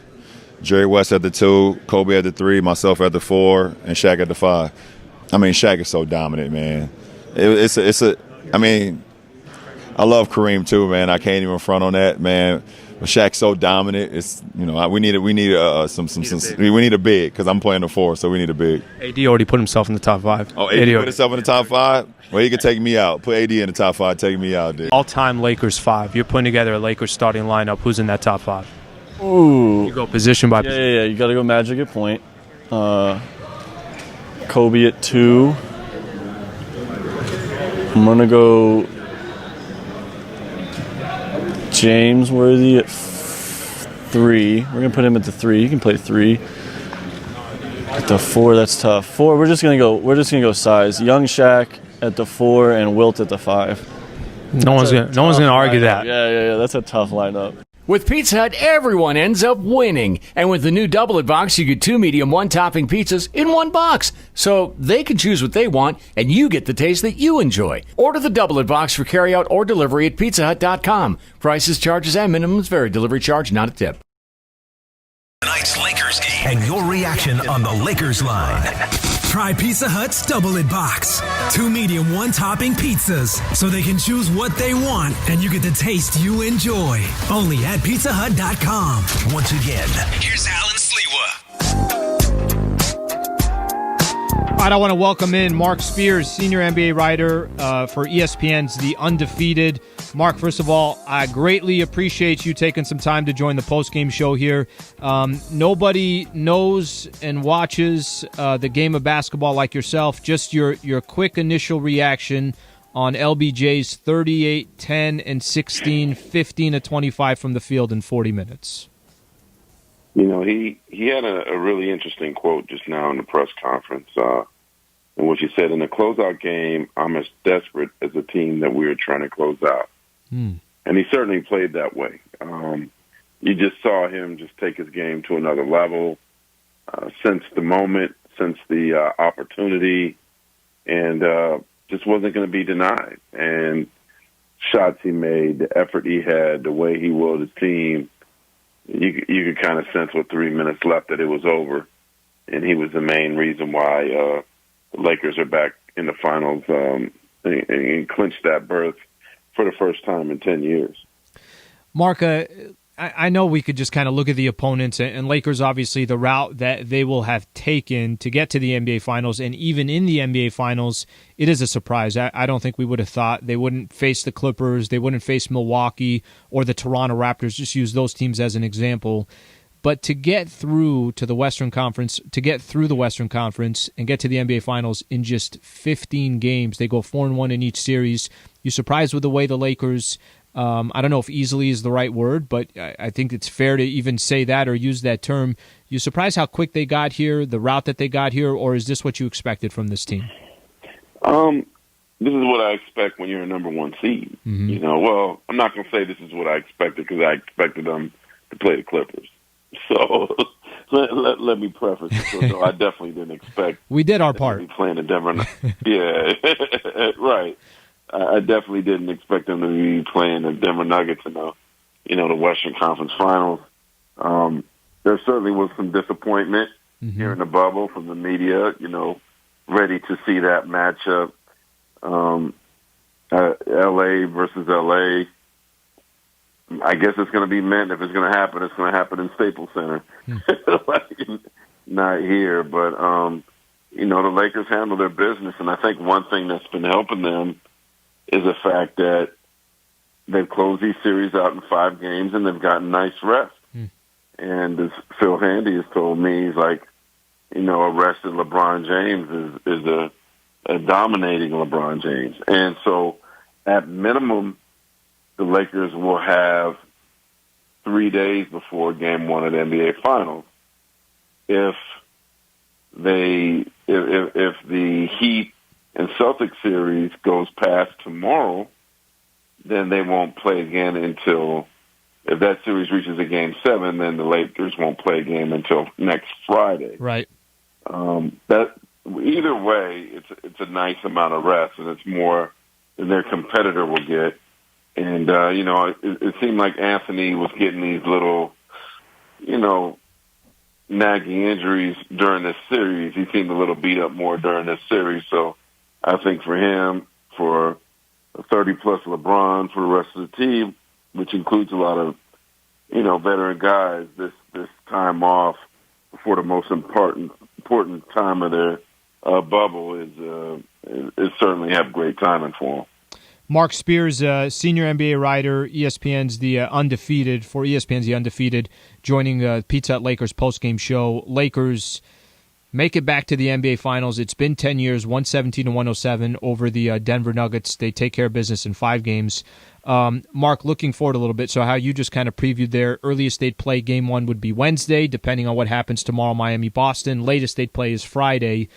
Jerry West at the 2, Kobe at the 3, myself at the 4, and Shaq at the 5. I mean, Shaq is so dominant, man. I mean, I love Kareem too, man. I can't even front on that, man. But Shaq's so dominant. It's, you know, we need a big, because I'm playing the 4, so we need a big. AD already put himself in the top 5. Oh, AD put himself in the top 5? Well, he could take me out. Put AD in the top 5, take me out, dude. All-time Lakers 5. You're putting together a Lakers starting lineup. Who's in that top 5? Ooh. You go position by position. Yeah. You got to go Magic at point. Kobe at 2. I'm going to go James Worthy at 3. We're going to put him at the 3. He can play 3. At the 4, that's tough. 4, we're just gonna go size. Young Shaq at the 4 and Wilt at the 5. No one's gonna argue that. Yeah. That's a tough lineup. With Pizza Hut, everyone ends up winning. And with the new Double It Box, you get 2 medium, 1-topping pizzas in one box. So they can choose what they want, and you get the taste that you enjoy. Order the Double It Box for carryout or delivery at pizzahut.com. Prices, charges, and minimums vary. Delivery charge, not a tip. Tonight's Lakers game and your reaction on the Lakers line. Try Pizza Hut's Double It Box. 2 medium, 1-topping pizzas, so they can choose what they want, and you get the taste you enjoy. Only at pizzahut.com. Once again, here's Allen Sliwa. All right, I want to welcome in Mark Spears, senior NBA writer for ESPN's The Undefeated. Mark, first of all, I greatly appreciate you taking some time to join the postgame show here. Nobody knows and watches the game of basketball like yourself. Just your quick initial reaction on LBJ's 38, 10, and 16, 15 of 25 from the field in 40 minutes. You know, he had a really interesting quote just now in the press conference, in which he said, in the closeout game, I'm as desperate as a team that we were trying to close out. And he certainly played that way. You just saw him just take his game to another level, since the moment, since the opportunity, and just wasn't going to be denied. And shots he made, the effort he had, the way he willed his team, you could kind of sense with 3 minutes left that it was over. And he was the main reason why the Lakers are back in the finals and clinched that berth for the first time in 10 years. Mark, I know we could just kind of look at the opponents, and Lakers, obviously, the route that they will have taken to get to the NBA Finals, and even in the NBA Finals, it is a surprise. I don't think we would have thought they wouldn't face the Clippers, they wouldn't face Milwaukee or the Toronto Raptors, just use those teams as an example. But to get through to the Western Conference, and get to the NBA Finals in just 15 games, they go 4-1 in each series. You're surprised with the way the Lakers, I don't know if easily is the right word, but I think it's fair to even say that or use that term. You surprised how quick they got here, the route that they got here, or is this what you expected from this team? This is what I expect when you're a number 1 seed. Mm-hmm. You know, well, I'm not going to say this is what I expected, because I expected them to play the Clippers. So let me preface it. So I definitely didn't expect. We did our part. To be playing the Denver. Yeah, right. I definitely didn't expect them to be playing the Denver Nuggets in the Western Conference Finals. There certainly was some disappointment here in the bubble from the media. You know, ready to see that matchup, L.A. versus L.A. I guess it's going to be meant, if it's going to happen, it's going to happen in Staples Center. Not here, but, the Lakers handle their business. And I think one thing that's been helping them is the fact that they've closed these series out in 5 games and they've gotten nice rest. And as Phil Handy has told me, he's like, a rested LeBron James is a dominating LeBron James. And so at minimum, the Lakers will have 3 days before Game 1 of the NBA Finals. If the Heat and Celtics series goes past tomorrow, then they won't play again until, if that series reaches a Game 7, then the Lakers won't play again until next Friday. Right. That either way, it's a nice amount of rest, and it's more than their competitor will get. And it seemed like Anthony was getting these little, nagging injuries during this series. He seemed a little beat up more during this series. So I think for him, for a 30-plus LeBron, for the rest of the team, which includes a lot of, veteran guys, this time off before the most important time of their bubble is certainly have great timing for them. Mark Spears, senior NBA writer, ESPN's The Undefeated, joining Pizza Hut Lakers postgame show. Lakers make it back to the NBA Finals. It's been 10 years, 117-107 over the Denver Nuggets. They take care of business in 5 games. Mark, looking forward a little bit. So how you just kind of previewed their earliest they'd play Game 1 would be Wednesday, depending on what happens tomorrow, Miami-Boston. Latest they'd play is Friday.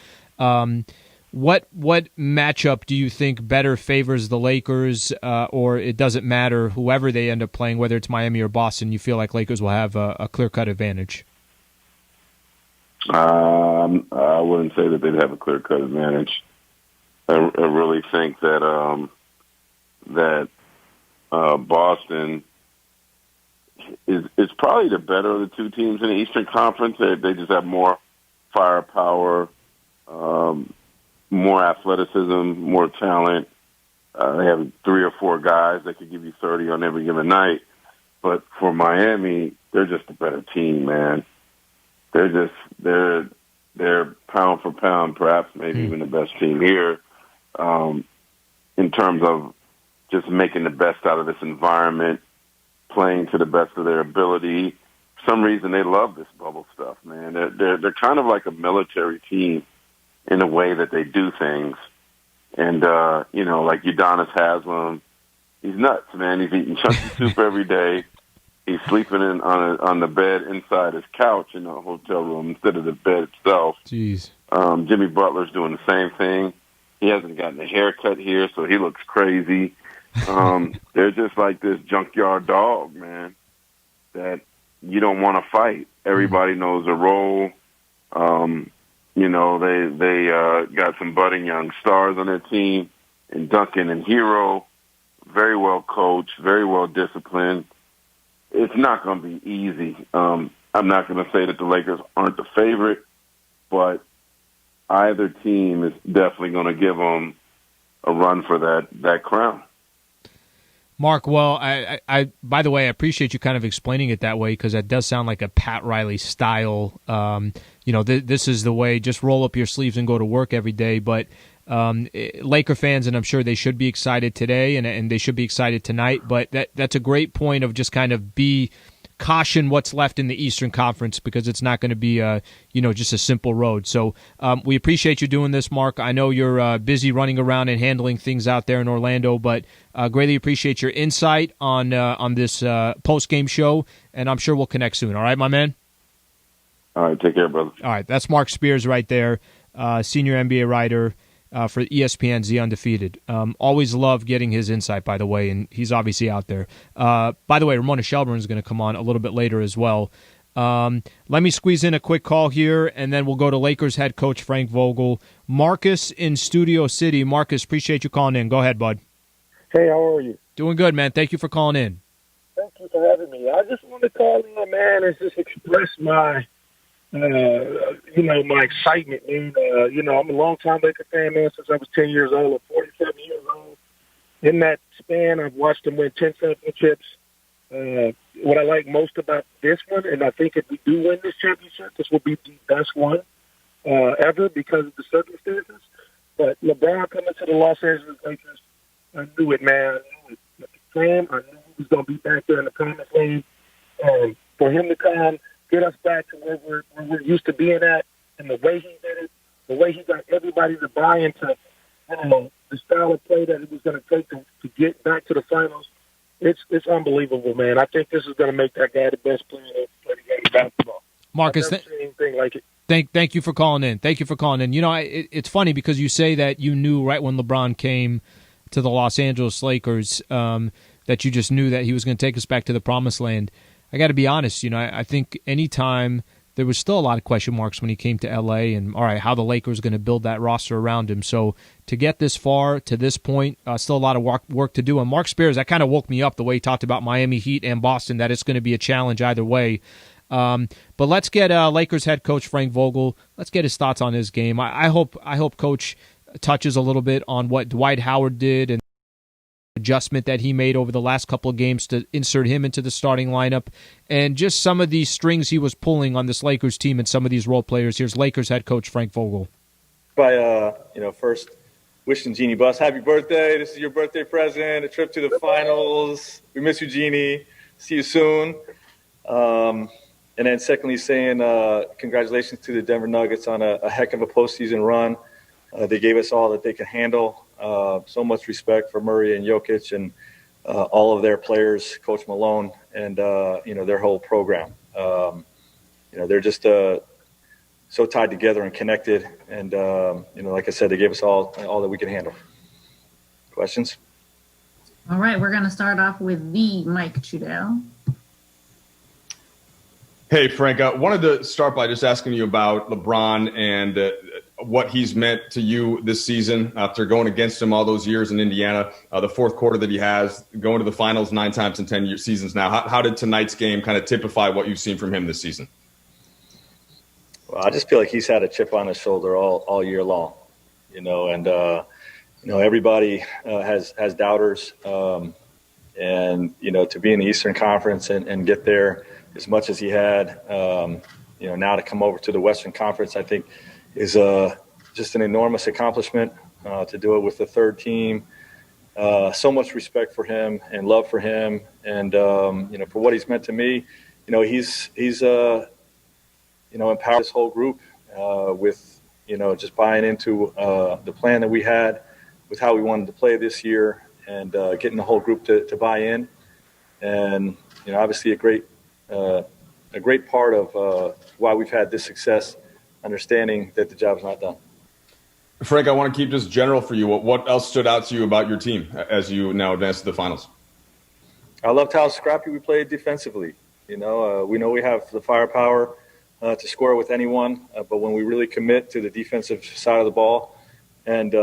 What matchup do you think better favors the Lakers, or it doesn't matter, whoever they end up playing, whether it's Miami or Boston, you feel like Lakers will have a clear-cut advantage? I wouldn't say that they'd have a clear-cut advantage. I really think that Boston is probably the better of the two teams in the Eastern Conference. They just have more firepower, more athleticism, more talent. They have 3 or 4 guys that could give you 30 on every given night. But for Miami, they're just a better team, man. They're pound for pound, perhaps maybe even the best team here, in terms of just making the best out of this environment, playing to the best of their ability. For some reason, they love this bubble stuff, man. They're kind of like a military team in the way that they do things. And, like Udonis Haslem, he's nuts, man. He's eating chunky soup every day. He's sleeping on the bed inside his couch in the hotel room instead of the bed itself. Jeez. Jimmy Butler's doing the same thing. He hasn't gotten a haircut here, so he looks crazy. They're just like this junkyard dog, man, that you don't want to fight. Everybody knows their role. They got some budding young stars on their team, and Duncan and Hero, very well coached, very well disciplined. It's not going to be easy. I'm not going to say that the Lakers aren't the favorite, but either team is definitely going to give them a run for that crown. Mark, well, I by the way, I appreciate you kind of explaining it that way, because that does sound like a Pat Riley style. This is the way, just roll up your sleeves and go to work every day. But Laker fans, and I'm sure they should be excited today, and they should be excited tonight. But that's a great point of just kind of caution what's left in the Eastern Conference, because it's not going to be just a simple road. So we appreciate you doing this, Mark. I know you're busy running around and handling things out there in Orlando, but greatly appreciate your insight on this post-game show, and I'm sure we'll connect soon. All right, my man? All right, take care, brother. All right, that's Mark Spears right there, senior NBA writer for ESPN's The Undefeated. Always love getting his insight, by the way, and he's obviously out there. By the way, Ramona Shelburne is going to come on a little bit later as well. Let me squeeze in a quick call here, and then we'll go to Lakers head coach Frank Vogel. Marcus in Studio City. Marcus, appreciate you calling in. Go ahead, bud. Hey, how are you? Doing good, man. Thank you for calling in. Thank you for having me. I just want to call in, man, and just express my my excitement, man. I'm a long-time Laker fan, man, since I was 10 years old. I'm 47 years old. In that span, I've watched them win 10 championships. What I like most about this one, and I think if we do win this championship, this will be the best one ever because of the circumstances. But LeBron coming to the Los Angeles Lakers, I knew it, man. I knew it. I knew he was going to be back there in the promised land. And for him to come, get us back to where we're used to being at, and the way he did it, the way he got everybody to buy into the style of play that it was going to take to get back to the finals, it's unbelievable, man. I think this is going to make that guy the best player to play the game of basketball. Marcus, I've never seen anything like it. Thank you for calling in. Thank you for calling in. You know, it's funny because you say that you knew right when LeBron came to the Los Angeles Lakers that you just knew that he was going to take us back to the promised land. I got to be honest, you know, I think anytime there was still a lot of question marks when he came to L.A. and, all right, how the Lakers going to build that roster around him. So to get this far, to this point, still a lot of work to do. And Mark Spears, that kind of woke me up the way he talked about Miami Heat and Boston, that it's going to be a challenge either way. But let's get Lakers head coach Frank Vogel. Let's get his thoughts on his game. I hope Coach touches a little bit on what Dwight Howard did and adjustment that he made over the last couple of games to insert him into the starting lineup, and just some of these strings he was pulling on this Lakers team and some of these role players. Here's Lakers head coach Frank Vogel. By first wishing Jeannie Buss happy birthday. This is your birthday present. A trip to the finals. We miss you, Jeannie. See you soon. And then secondly, saying congratulations to the Denver Nuggets on a heck of a postseason run. They gave us all that they could handle. So much respect for Murray and Jokic and all of their players, Coach Malone, and their whole program. They're just so tied together and connected. And like I said, they gave us all that we could handle. Questions? All right, we're going to start off with the Mike Trudell. Hey, Frank, I wanted to start by just asking you about LeBron and what he's meant to you this season after going against him all those years in Indiana, the fourth quarter that he has, going to the finals 9 times in 10 seasons now. How did tonight's game kind of typify what you've seen from him this season? Well, I just feel like he's had a chip on his shoulder all year long, and everybody has doubters. And, to be in the Eastern Conference and get there as much as he had, now to come over to the Western Conference, I think is just an enormous accomplishment to do it with the third team. So much respect for him and love for him, and for what he's meant to me. He's empowered this whole group with just buying into the plan that we had with how we wanted to play this year, and getting the whole group to buy in, and obviously a great part of why we've had this success. Understanding that the job's not done. Frank, I want to keep this general for you. What else stood out to you about your team as you now advance to the finals? I loved how scrappy we played defensively. We know we have the firepower to score with anyone, but when we really commit to the defensive side of the ball, and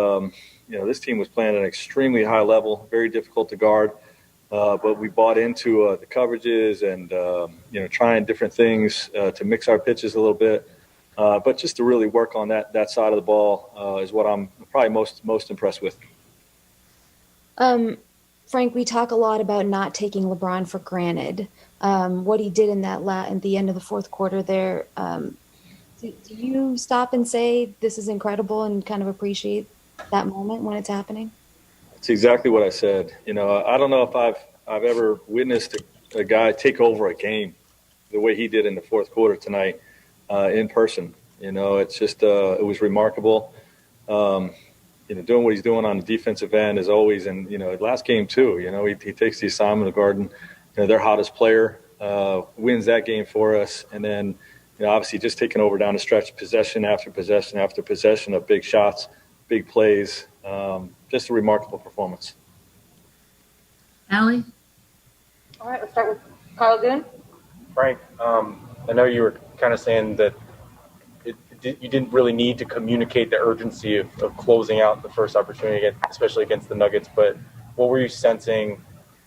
this team was playing at an extremely high level, very difficult to guard, but we bought into the coverages and trying different things to mix our pitches a little bit. But just to really work on that side of the ball is what I'm probably most impressed with. Frank, we talk a lot about not taking LeBron for granted. What he did in that at the end of the fourth quarter there, do you stop and say this is incredible and kind of appreciate that moment when it's happening? It's exactly what I said. I don't know if I've ever witnessed a guy take over a game the way he did in the fourth quarter tonight. In person, it's just it was remarkable. Doing what he's doing on the defensive end as always, and last game too. He takes the assignment of guarding their hottest player, wins that game for us, and then obviously just taking over down the stretch, possession after possession after possession of big shots, big plays. Just a remarkable performance. Allie? All right, let's start with Carl Goon. Frank, I know you were kind of saying that you didn't really need to communicate the urgency of closing out the first opportunity, especially against the Nuggets, but what were you sensing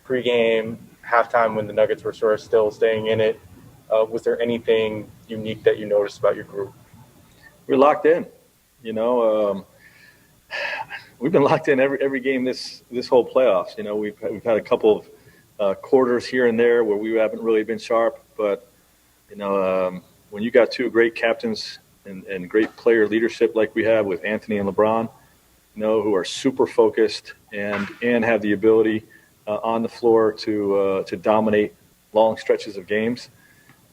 pregame, halftime when the Nuggets were sort of still staying in it? Was there anything unique that you noticed about your group? We're locked in. We've been locked in every game this whole playoffs. We've had a couple of quarters here and there where we haven't really been sharp, but when you got two great captains and great player leadership like we have with Anthony and LeBron, who are super focused and have the ability on the floor to dominate long stretches of games,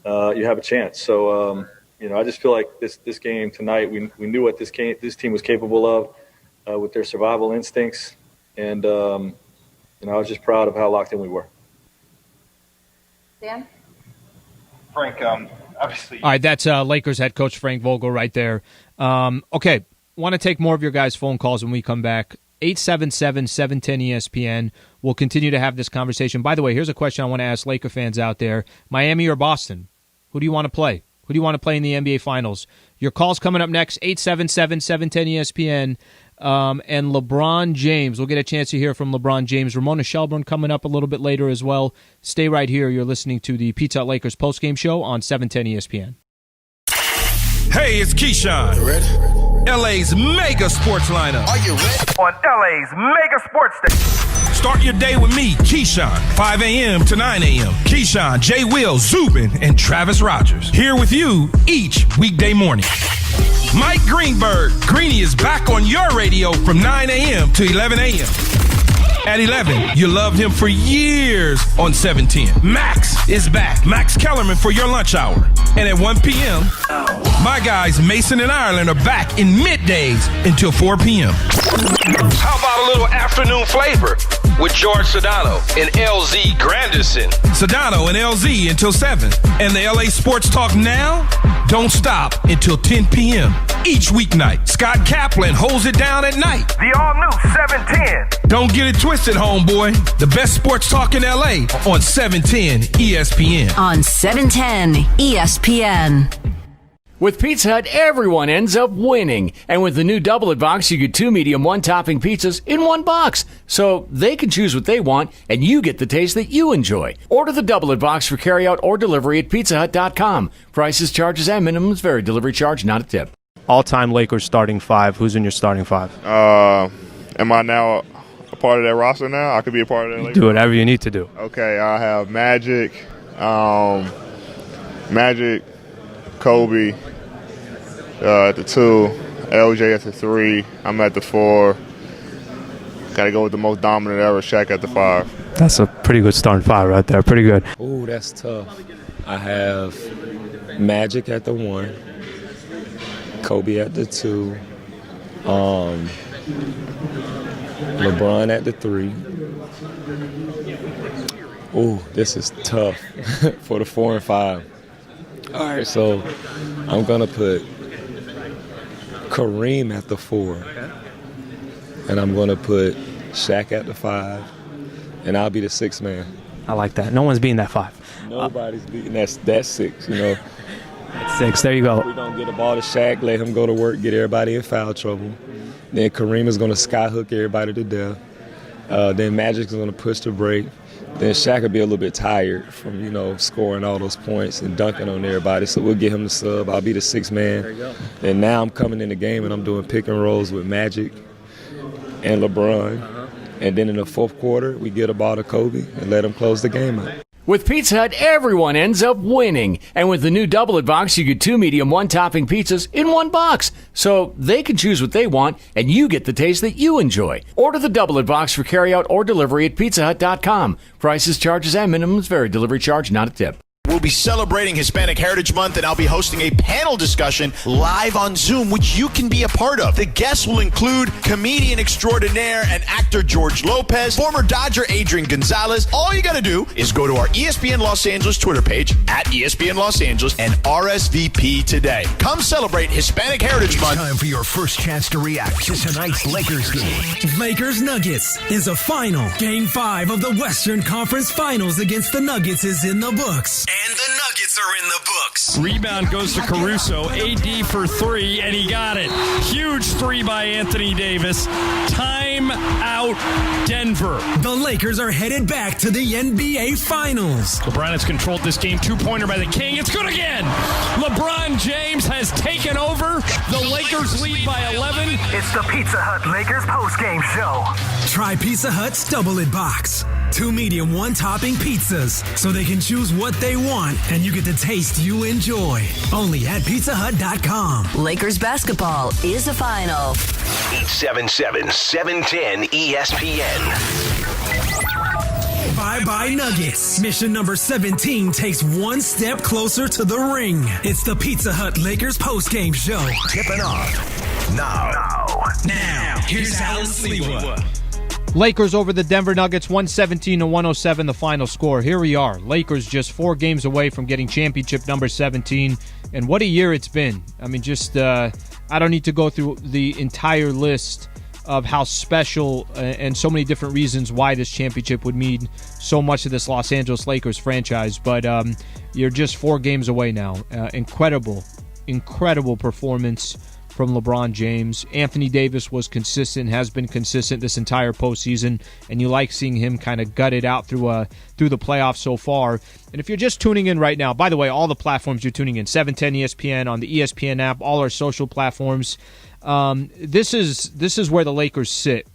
you have a chance. So, I just feel like this game tonight, we knew what this team was capable of with their survival instincts, and I was just proud of how locked in we were. Dan? Frank, obviously. All right, that's Lakers head coach Frank Vogel right there. Okay, want to take more of your guys' phone calls when we come back. 877-710-ESPN. We'll continue to have this conversation. By the way, here's a question I want to ask Laker fans out there. Miami or Boston? Who do you want to play? Who do you want to play in the NBA Finals? Your call's coming up next, 877-710-ESPN. And LeBron James. We'll get a chance to hear from LeBron James. Ramona Shelburne coming up a little bit later as well. Stay right here. You're listening to the Pizza Hut Lakers postgame show on 710 ESPN. Hey, it's Keyshawn. You ready? LA's mega sports lineup. Are you ready? On LA's mega sports station. Start your day with me, Keyshawn, 5 a.m. to 9 a.m. Keyshawn, Jay Will, Zubin, and Travis Rogers. Here with you each weekday morning. Mike Greenberg, Greeny is back on your radio from 9 a.m. to 11 a.m. At 11, you loved him for years on 710. Max is back. Max Kellerman for your lunch hour. And at 1 p.m., my guys Mason and Ireland are back in middays until 4 p.m. How about a little afternoon flavor with George Sedano and LZ Grandison? Sedano and LZ until 7. And the LA Sports Talk Now don't stop until 10 p.m. each weeknight. Scott Kaplan holds it down at night. The all-new 710. Don't get it twisted, homeboy. The best sports talk in LA on 710 ESPN. On 710 ESPN. With Pizza Hut, everyone ends up winning. And with the new Double It Box, you get 2 medium, 1-topping pizzas in one box. So they can choose what they want, and you get the taste that you enjoy. Order the Double It Box for carryout or delivery at pizzahut.com. Prices, charges, and minimums vary. Delivery charge, not a tip. All-time Lakers starting 5. Who's in your starting 5? Am I now a part of that roster now? I could be a part of that Lakers? Do whatever you need to do. Okay, I have Magic, Kobe at the 2, LJ at the 3. I'm at the 4. Got to go with the most dominant ever, Shaq at the 5. That's a pretty good starting 5 right there. Pretty good. Ooh, that's tough. I have Magic at the 1, Kobe at the 2, LeBron at the 3. Ooh, this is tough for the 4 and 5. All right, so I'm going to put Kareem at the 4, and I'm going to put Shaq at the 5, and I'll be the 6th man. I like that. No one's beating that 5. Nobody's beating that 6, you know. That's 6. There you go. We're going to get the ball to Shaq, let him go to work, get everybody in foul trouble. Then Kareem is going to skyhook everybody to death. Then Magic is going to push the break. Then Shaq will be a little bit tired from, scoring all those points and dunking on everybody. So we'll get him the sub. I'll be the 6th man. There you go. And now I'm coming in the game and I'm doing pick and rolls with Magic and LeBron. And then in the 4th quarter, we get a ball to Kobe and let him close the game out. With Pizza Hut, everyone ends up winning. And with the new Double It Box, you get 2 medium, 1-topping pizzas in one box. So they can choose what they want, and you get the taste that you enjoy. Order the Double It Box for carryout or delivery at pizzahut.com. Prices, charges, and minimums vary. Delivery charge, not a tip. We'll be celebrating Hispanic Heritage Month, and I'll be hosting a panel discussion live on Zoom, which you can be a part of. The guests will include comedian extraordinaire and actor George Lopez, former Dodger Adrian Gonzalez. All you got to do is go to our ESPN Los Angeles Twitter page, at ESPN Los Angeles, and RSVP today. Come celebrate Hispanic Heritage Month. Time for your first chance to react to tonight's Lakers game. Lakers Nuggets is a final. Game 5 of the Western Conference Finals against the Nuggets is in the books. And the Nuggets are in the books. Rebound goes to Caruso. AD for 3, and he got it. Huge 3 by Anthony Davis. Time out, Denver. The Lakers are headed back to the NBA Finals. LeBron has controlled this game. 2-pointer by the King. It's good again. LeBron James has taken over. The Lakers lead by 11. It's the Pizza Hut Lakers postgame show. Try Pizza Hut's Double It Box. 2 medium, 1-topping pizzas, so they can choose what they want, and you get the taste you enjoy. Only at pizzahut.com. Lakers basketball is a final. 877-710 ESPN. Bye-bye Nuggets. Mission number 17 takes one step closer to the ring. It's the Pizza Hut Lakers postgame show. Tipping off now. Here's Allen Sliwa. Lakers over the Denver Nuggets, 117-107, the final score. Here we are. Lakers just 4 games away from getting championship number 17. And what a year it's been. I mean, just I don't need to go through the entire list of how special and so many different reasons why this championship would mean so much to this Los Angeles Lakers franchise. But you're just 4 games away now. Incredible performance from LeBron James. Anthony Davis was consistent, has been consistent this entire postseason, and you like seeing him kind of gut it out through the playoffs so far. And if you're just tuning in right now, by the way, all the platforms you're tuning in, 710 ESPN, on the ESPN app, all our social platforms, this is where the Lakers sit.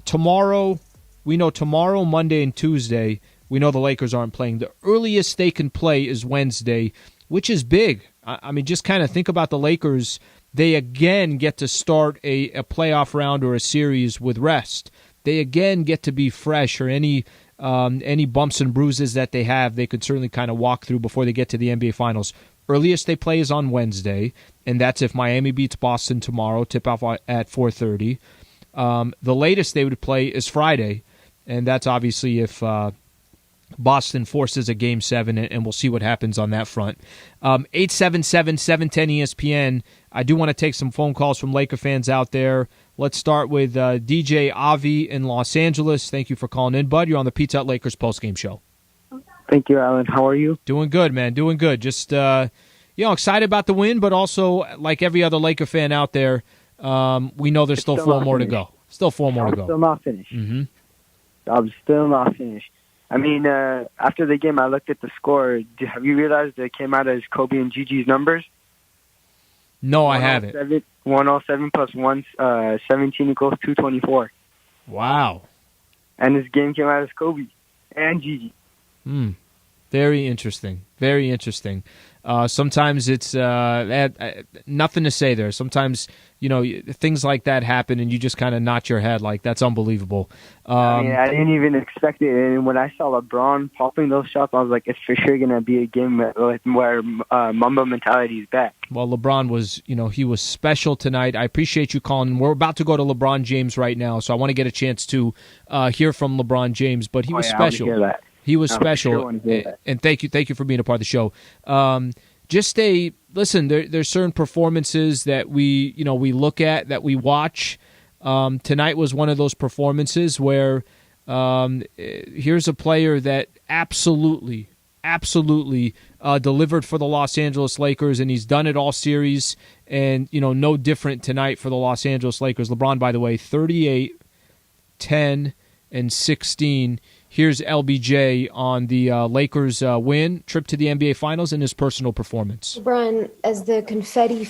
Tomorrow, Monday, and Tuesday, we know the Lakers aren't playing. The earliest they can play is Wednesday, which is big. I mean, just kind of think about the Lakers. They again get to start a playoff round or a series with rest. They again get to be fresh, or any bumps and bruises that they have, they could certainly kind of walk through before they get to the NBA Finals. Earliest they play is on Wednesday, and that's if Miami beats Boston tomorrow, tip-off at 4:30. The latest they would play is Friday, and that's obviously if Boston forces a Game 7, and we'll see what happens on that front. 877-710-ESPN. I do want to take some phone calls from Laker fans out there. Let's start with DJ Avi in Los Angeles. Thank you for calling in, bud. You're on the Pizza Hut Lakers postgame show. Thank you, Allen. How are you? Doing good, man. Doing good. Just excited about the win, but also, like every other Laker fan out there, we know there's still 4 more to go. Still 4 more to go. I'm still not finished. Mm-hmm. I'm still not finished. I mean, after the game, I looked at the score. Have you realized it came out as Kobe and Gigi's numbers? No, I haven't. 107 plus 117 equals 224. Wow. And this game came out as Kobe and Gigi. Very interesting. Very interesting. Sometimes it's nothing to say there. Sometimes, things like that happen and you just kind of nod your head like, that's unbelievable. I didn't even expect it. And when I saw LeBron popping those shots, I was like, it's for sure going to be a game where Mamba mentality is back. Well, LeBron was, he was special tonight. I appreciate you calling. We're about to go to LeBron James right now, so I want to get a chance to hear from LeBron James, but he was special. I want to hear that. He was special, sure and thank you for being a part of the show. There's certain performances that we look at, that we watch. Tonight was one of those performances where here's a player that absolutely delivered for the Los Angeles Lakers, and he's done it all series, and no different tonight for the Los Angeles Lakers. LeBron, by the way, 38, 10, and 16. Here's LBJ on the Lakers win, trip to the NBA Finals, and his personal performance. LeBron, as the confetti...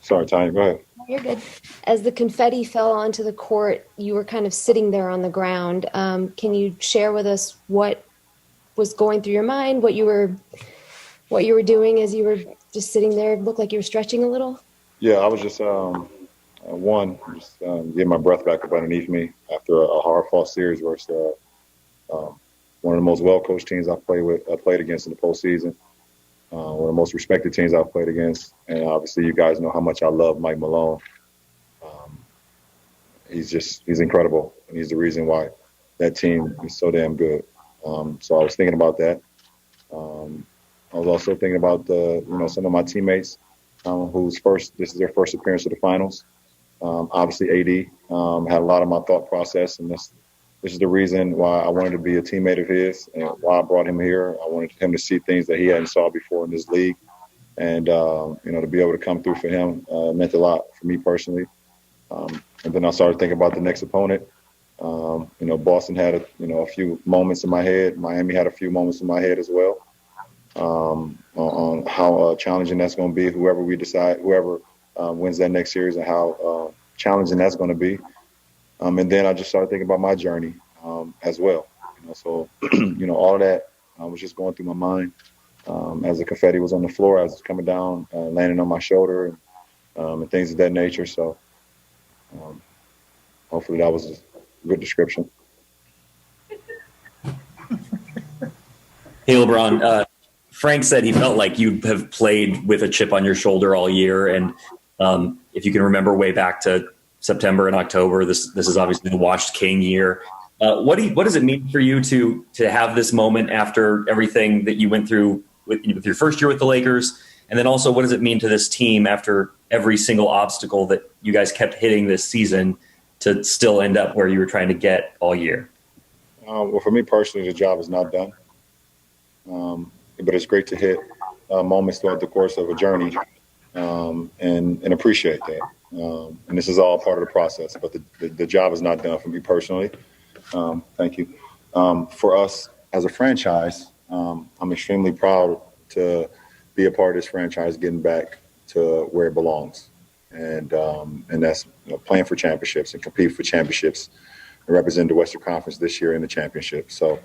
Sorry, Tanya, go ahead. You're good. As the confetti fell onto the court, you were kind of sitting there on the ground. Can you share with us what was going through your mind, what you were doing as you were just sitting there? It looked like you were stretching a little. Yeah, I was just getting my breath back up underneath me after a hard-fought series versus one of the most well-coached teams I played against in the postseason. One of the most respected teams I've played against, and obviously you guys know how much I love Mike Malone. He's incredible, and he's the reason why that team is so damn good. So I was thinking about that. I was also thinking about some of my teammates this is their first appearance at the finals. Obviously, AD had a lot of my thought process, and this is the reason why I wanted to be a teammate of his and why I brought him here. I wanted him to see things that he hadn't saw before in this league, and to be able to come through for him meant a lot for me personally. And then I started thinking about the next opponent. Boston had a few moments in my head. Miami had a few moments in my head as well on how challenging that's going to be. Whoever wins that next series, and how challenging that's going to be. And then I just started thinking about my journey as well. So all of that was just going through my mind as the confetti was on the floor, as it's coming down, landing on my shoulder, and things of that nature. So hopefully that was a good description. Hey, LeBron. Frank said he felt like you have played with a chip on your shoulder all year, and if you can remember way back to September and October. This is obviously the Washed King year. What does it mean for you to have this moment after everything that you went through with your first year with the Lakers? And then also, what does it mean to this team after every single obstacle that you guys kept hitting this season to still end up where you were trying to get all year? Well, for me personally, the job is not done. But it's great to hit moments throughout the course of a journey and appreciate that. And this is all part of the process, but the job is not done for me personally. Thank you. For us as a franchise, I'm extremely proud to be a part of this franchise getting back to where it belongs. And that's playing for championships and compete for championships and represent the Western Conference this year in the championship. So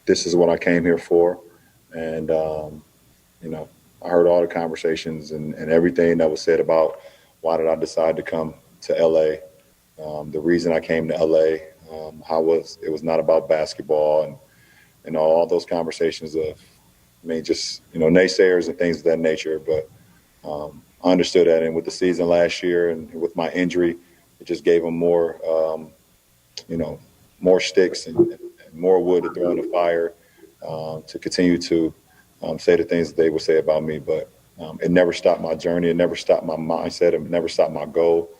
this is what I came here for. And, I heard all the conversations and everything that was said about why did I decide to come to L.A., the reason I came to L.A., it was not about basketball and all those conversations of, naysayers and things of that nature. But I understood that. And with the season last year and with my injury, it just gave them more, more sticks and more wood to throw in the fire to continue to say the things that they would say about me. But it never stopped my journey. It never stopped my mindset. It never stopped my goal.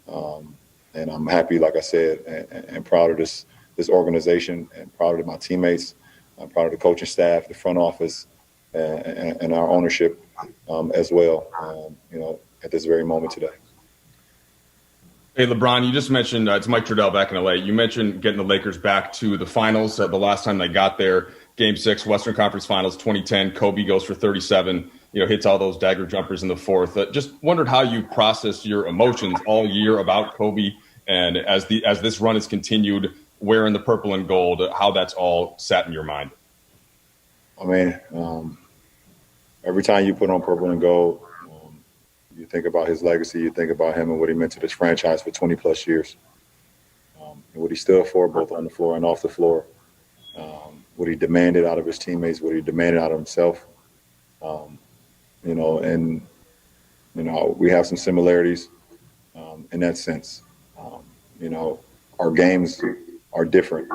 And I'm happy, like I said, and proud of this organization and proud of my teammates. I'm proud of the coaching staff, the front office, and our ownership as well, at this very moment today. Hey, LeBron, you just mentioned, it's Mike Trudell back in LA. You mentioned getting the Lakers back to the finals. The last time they got there, Game 6, Western Conference Finals 2010, Kobe goes for 37, hits all those dagger jumpers in the fourth. Just wondered how you processed your emotions all year about Kobe, and as this run has continued, wearing the purple and gold, how that's all sat in your mind. I mean, every time you put on purple and gold, you think about his legacy, you think about him and what he meant to this franchise for 20 plus years. And what he stood for, both on the floor and off the floor. What he demanded out of his teammates, what he demanded out of himself. We have some similarities in that sense. Our games are different.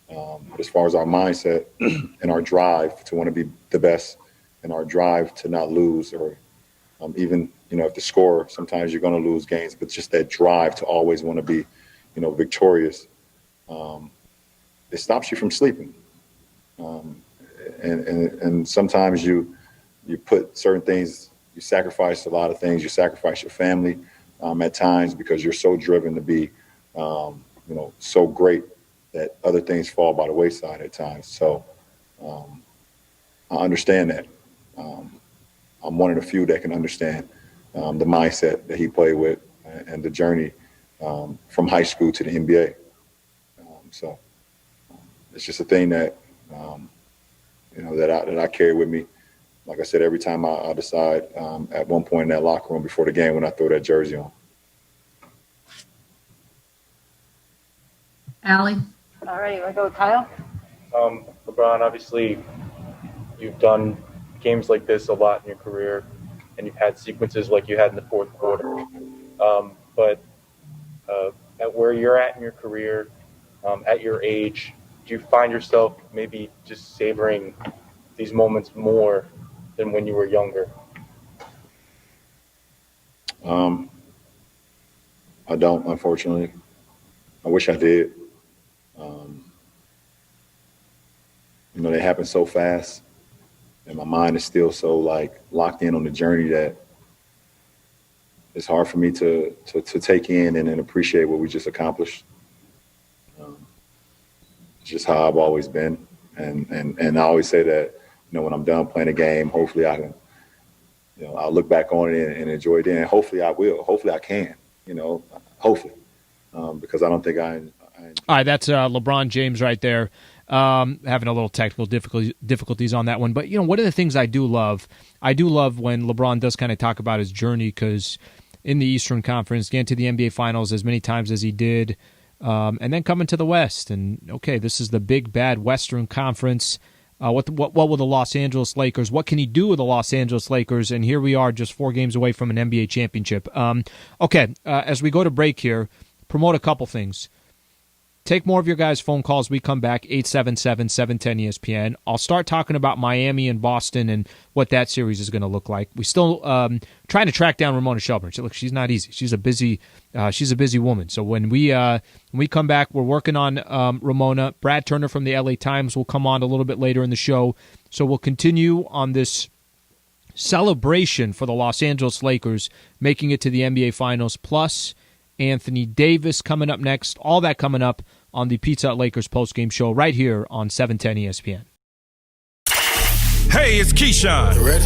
But as far as our mindset and our drive to want to be the best and our drive to not lose or even, if the score, sometimes you're going to lose games, but just that drive to always want to be, victorious, it stops you from sleeping. And sometimes you put certain things, you sacrifice a lot of things, you sacrifice your family at times because you're so driven to be, so great that other things fall by the wayside at times. So I understand that. I'm one of the few that can understand the mindset that he played with and the journey from high school to the NBA. So it's just a thing that, that I carry with me. Like I said, every time I decide at one point in that locker room before the game when I throw that jersey on. Allie. All right, want to go with Kyle? LeBron, obviously, you've done games like this a lot in your career, and you've had sequences like you had in the fourth quarter. But at where you're at in your career, at your age, do you find yourself maybe just savoring these moments more than when you were younger? I don't, unfortunately. I wish I did. They happen so fast, and my mind is still so locked in on the journey that it's hard for me to take in and appreciate what we just accomplished. It's just how I've always been, and I always say that when I'm done playing a game, hopefully I can, I'll look back on it and enjoy it. And hopefully I will. Hopefully I can. Hopefully, because I don't think I. All right, that's LeBron James right there. Having a little technical difficulties on that one. But, one of the things I do love when LeBron does kind of talk about his journey, because in the Eastern Conference, getting to the NBA Finals as many times as he did, and then coming to the West. And, okay, this is the big, bad Western Conference. What will the Los Angeles Lakers? What can he do with the Los Angeles Lakers? And here we are, just 4 games away from an NBA championship. As we go to break here, promote a couple things. Take more of your guys' phone calls. We come back, 877-710-ESPN. I'll start talking about Miami and Boston and what that series is going to look like. We still trying to track down Ramona Shelburne. She's not easy. She's a busy woman. So when we come back, we're working on Ramona. Brad Turner from the LA Times will come on a little bit later in the show. So we'll continue on this celebration for the Los Angeles Lakers making it to the NBA Finals, plus Anthony Davis coming up next. All that coming up on the Pizza Hut Lakers postgame show right here on 710 ESPN. Hey, it's Keyshawn. You ready?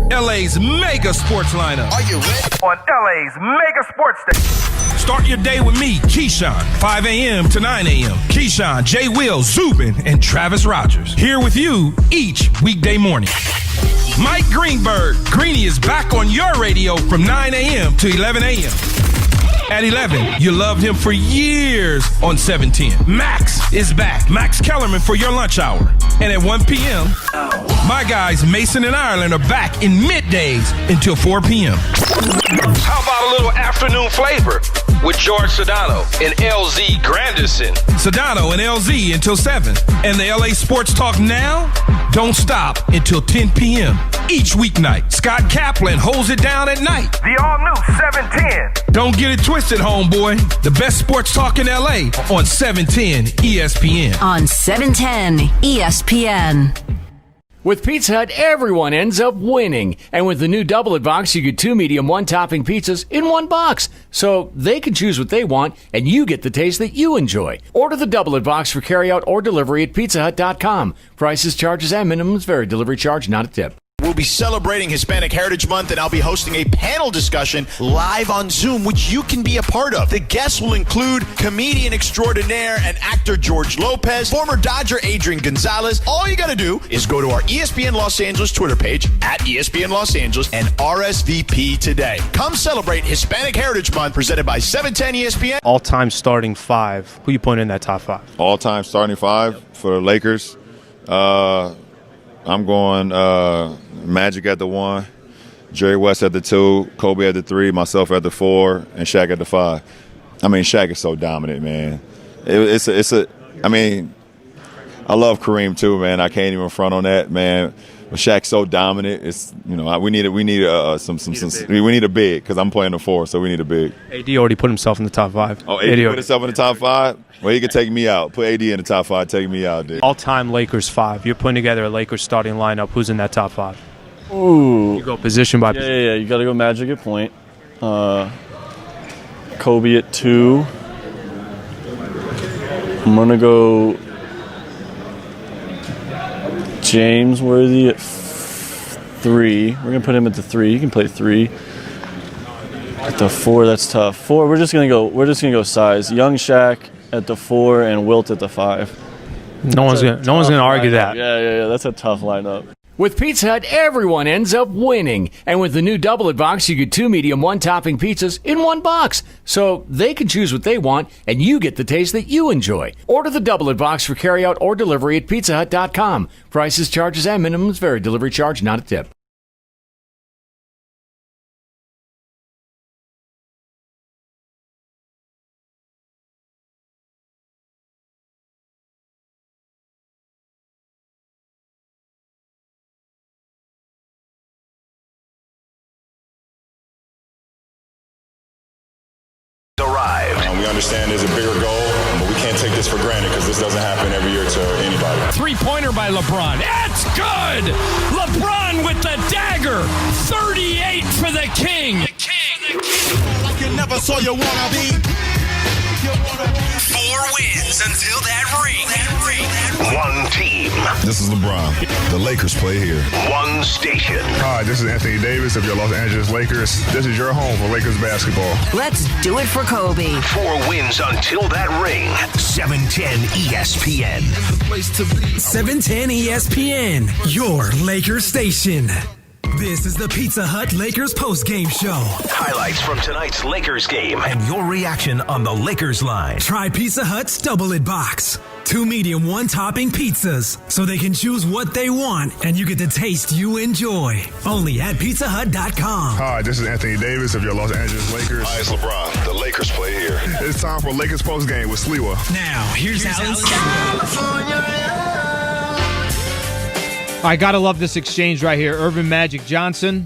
LA's mega sports lineup. Are you ready? On LA's mega sports station. Start your day with me, Keyshawn, 5 a.m. to 9 a.m. Keyshawn, Jay Will, Zubin, and Travis Rogers. Here with you each weekday morning. Mike Greenberg, Greeny, is back on your radio from 9 a.m. to 11 a.m. At 11, you loved him for years on 710. Max is back. Max Kellerman for your lunch hour. And at 1 p.m., my guys Mason and Ireland are back in middays until 4 p.m. How about a little afternoon flavor with George Sedano and LZ Grandison? Sedano and LZ until 7. And the LA Sports Talk Now don't stop until 10 p.m. each weeknight. Scott Kaplan holds it down at night. The all-new 710. Don't get it twisted, homeboy. The best sports talk in LA on 710 ESPN. On 710 ESPN. With Pizza Hut, everyone ends up winning. And with the new Double It Box, you get 2 medium, 1-topping pizzas in one box. So they can choose what they want, and you get the taste that you enjoy. Order the Double It Box for carryout or delivery at pizzahut.com. Prices, charges, and minimums vary. Delivery charge, not a tip. We'll be celebrating Hispanic Heritage Month, and I'll be hosting a panel discussion live on Zoom, which you can be a part of. The guests will include comedian extraordinaire and actor George Lopez, former Dodger Adrian Gonzalez. All you got to do is go to our ESPN Los Angeles Twitter page, at ESPN Los Angeles, and RSVP today. Come celebrate Hispanic Heritage Month, presented by 710 ESPN. All-time starting 5. Who you putting in that top 5? All-time starting 5 for the Lakers. I'm going Magic at the 1, Jerry West at the 2, Kobe at the 3, myself at the 4, and Shaq at the 5. I mean, Shaq is so dominant, man. I mean, I love Kareem too, man. I can't even front on that, man. But Shaq's so dominant. It's, you know, we need a big, because I'm playing the 4, so we need a big. AD already put himself in the top 5. Oh, AD put himself in the top 5? Well, he could take me out. Put AD in the top 5, take me out, dude. All-time Lakers 5. You're putting together a Lakers starting lineup. Who's in that top 5? Ooh. You go position by position. Yeah. You got to go Magic at point. Kobe at 2. I'm going to go James Worthy at 3. We're going to put him at the 3. He can play 3. At the 4, that's tough. 4, we're just gonna go size. Young Shaq at the 4 and Wilt at the 5. No one's gonna argue that. Yeah. That's a tough lineup. With Pizza Hut, everyone ends up winning. And with the new Double It Box, you get 2 medium, 1-topping pizzas in one box. So they can choose what they want, and you get the taste that you enjoy. Order the Double It Box for carryout or delivery at pizzahut.com. Prices, charges, and minimums vary. Delivery charge, not a tip. We understand there's a bigger goal, but we can't take this for granted because this doesn't happen every year to anybody. Three-pointer by LeBron. It's good! LeBron with the dagger. 38 for the King. Like you never saw you wanna be. 4 wins until that ring. One team. This is LeBron. The Lakers play here. One station. Hi, this is Anthony Davis of your Los Angeles Lakers. This is your home for Lakers basketball. Let's do it for Kobe. 4 wins until that ring. 710 ESPN. 710 ESPN, your Lakers station. This is the Pizza Hut Lakers postgame show. Highlights from tonight's Lakers game. And your reaction on the Lakers line. Try Pizza Hut's Double It Box. 2 medium, 1 topping pizzas. So they can choose what they want and you get the taste you enjoy. Only at pizzahut.com. Hi, this is Anthony Davis of your Los Angeles Lakers. Hi, it's LeBron. The Lakers play here. It's time for Lakers postgame with Sliwa. Now, here's Allen Sliwa. I gotta love this exchange right here. Irvin Magic Johnson,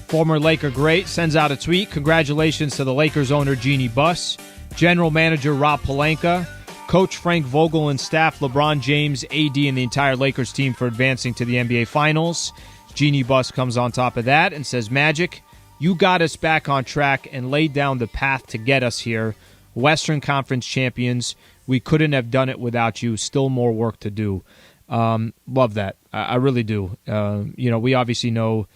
former Laker great, sends out a tweet. Congratulations to the Lakers owner Jeannie Buss, General Manager Rob Pelinka, Coach Frank Vogel and staff LeBron James, AD, and the entire Lakers team for advancing to the NBA Finals. Jeannie Buss comes on top of that and says, Magic, you got us back on track and laid down the path to get us here. Western Conference champions. We couldn't have done it without you. Still more work to do. Love that. I really do. We obviously know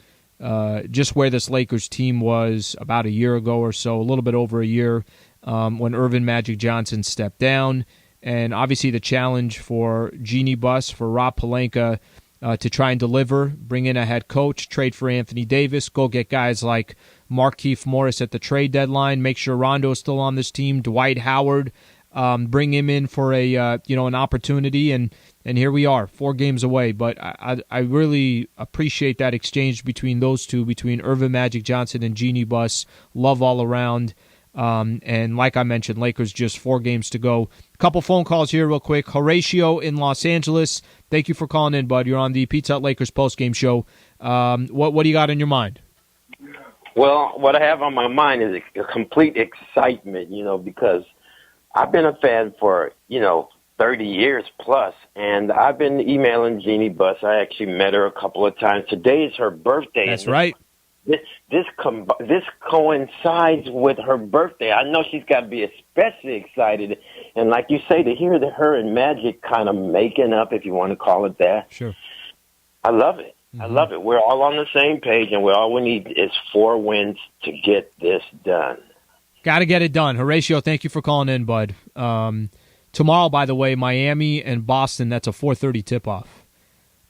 just where this Lakers team was about a year ago or so, a little bit over a year, when Irvin Magic Johnson stepped down. And obviously the challenge for Jeannie Buss, for Rob Pelinka, to try and deliver, bring in a head coach, trade for Anthony Davis, go get guys like Markieff Morris at the trade deadline, make sure Rondo's still on this team, Dwight Howard, bring him in for an opportunity, and here we are, 4 games away. But I really appreciate that exchange between those two, between Irvin Magic Johnson and Jeannie Buss. Love all around. And like I mentioned, Lakers just 4 games to go. A couple phone calls here real quick. Horatio in Los Angeles. Thank you for calling in, bud. You're on the Pizza Hut Lakers postgame show. What do you got in your mind? Well, what I have on my mind is a complete excitement, because I've been a fan for, 30 years plus, and I've been emailing Jeannie Buss. I actually met her a couple of times. Today is her birthday. That's right. This coincides with her birthday. I know she's got to be especially excited. And like you say, to hear her and Magic kind of making up, if you want to call it that. Sure. I love it. I love it. We're all on the same page, and all we need is 4 wins to get this done. Got to get it done. Horatio, thank you for calling in, bud. Tomorrow, by the way, Miami and Boston, that's a 4:30 tip-off.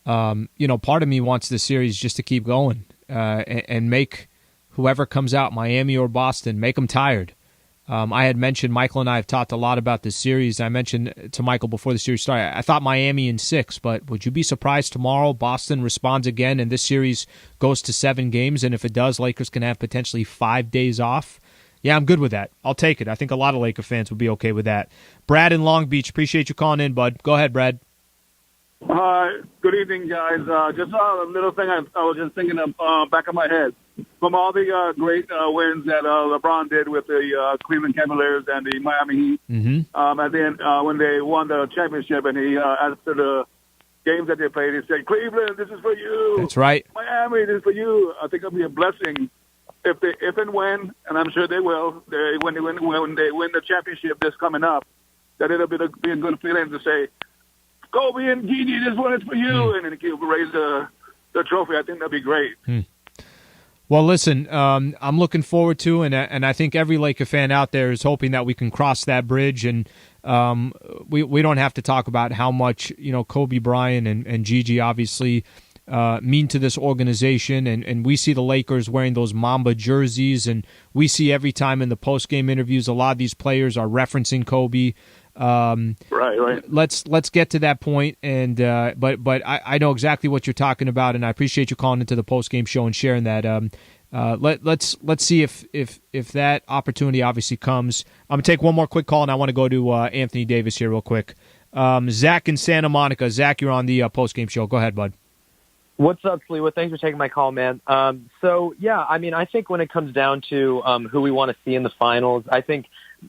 Part of me wants the series just to keep going and make whoever comes out, Miami or Boston, make them tired. I had mentioned, Michael and I have talked a lot about this series. I mentioned to Michael before the series started, I thought Miami in 6, but would you be surprised tomorrow Boston responds again and this series goes to 7 games? And if it does, Lakers can have potentially 5 days off. Yeah, I'm good with that. I'll take it. I think a lot of Laker fans would be okay with that. Brad in Long Beach, appreciate you calling in, bud. Go ahead, Brad. Hi, good evening, guys. Just a little thing I was just thinking of back of my head. From all the great wins that LeBron did with the Cleveland Cavaliers and the Miami Heat, and then when they won the championship, and he after the games that they played, he said, "Cleveland, this is for you." That's right. Miami, this is for you. I think it'll be a blessing if and when, and I'm sure they will. When they win the championship this coming up, that it'll be a good feeling to say, Kobe and Gigi, this one is for you, and then he'll raise the trophy. I think that'd be great. Well, listen, I'm looking forward to, and I think every Laker fan out there is hoping that we can cross that bridge, and we don't have to talk about how much Kobe Bryant and Gigi obviously mean to this organization, and we see the Lakers wearing those Mamba jerseys, and we see every time in the post-game interviews a lot of these players are referencing Kobe. Right. Let's get to that point, and but I know exactly what you're talking about, and I appreciate you calling into the post-game show and sharing that. Let's see if that opportunity obviously comes. I'm gonna take one more quick call, and I want to go to Anthony Davis here real quick. Zach in Santa Monica. Zach, you're on the post-game show. Go ahead, bud. What's up, Sliwa? Thanks for taking my call, man. I think when it comes down to who we want to see in the finals, I think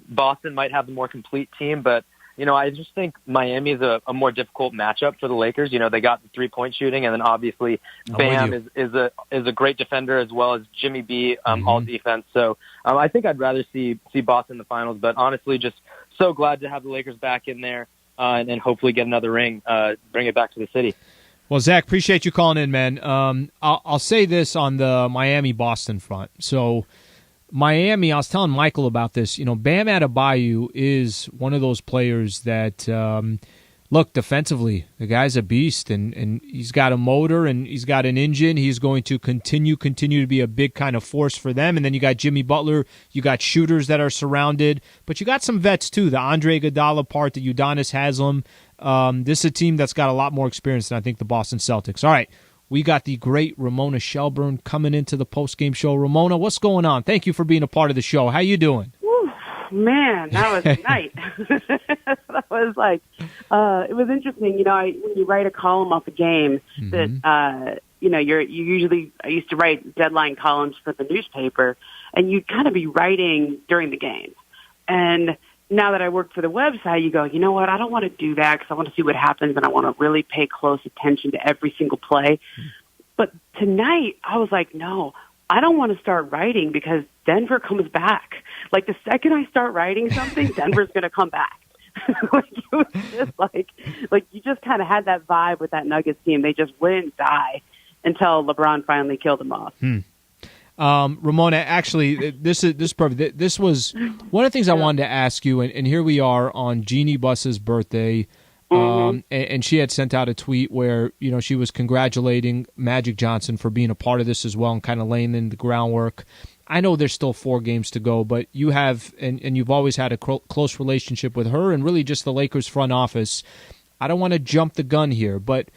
Boston might have the more complete team, but, I just think Miami is a more difficult matchup for the Lakers. They got the 3-point shooting, and then obviously Bam is a great defender, as well as Jimmy B, all defense. So I think I'd rather see Boston in the finals, but honestly, just so glad to have the Lakers back in there and hopefully get another ring, bring it back to the city. Well, Zach, appreciate you calling in, man. I'll say this on the Miami-Boston front. So Miami, I was telling Michael about this. Bam Adebayo is one of those players that, look, defensively, the guy's a beast, and he's got a motor and he's got an engine. He's going to continue to be a big kind of force for them. And then you got Jimmy Butler. You got shooters that are surrounded, but you got some vets too. The Andre Iguodala part, the Udonis Haslem. This is a team that's got a lot more experience than I think the Boston Celtics. All right, we got the great Ramona Shelburne coming into the postgame show. Ramona, what's going on? Thank you for being a part of the show. How you doing? Man, that was a night. That was like, it was interesting. When you write a column off a game, that I used to write deadline columns for the newspaper, and you'd kind of be writing during the game. And now that I work for the website, you go, you know what? I don't want to do that because I want to see what happens, and I want to really pay close attention to every single play. But tonight, I was like, no, I don't want to start writing because Denver comes back. Like, the second I start writing something, Denver's going to come back. Like, it was just like you just kind of had that vibe with that Nuggets team. They just wouldn't die until LeBron finally killed them off. Ramona, actually, this is perfect. This was one of the things I wanted to ask you, and here we are on Jeannie Buss's birthday. And she had sent out a tweet where, she was congratulating Magic Johnson for being a part of this as well and kind of laying in the groundwork. I know there's still 4 games to go, but you have, and you've always had a close relationship with her and really just the Lakers front office. I don't want to jump the gun here, but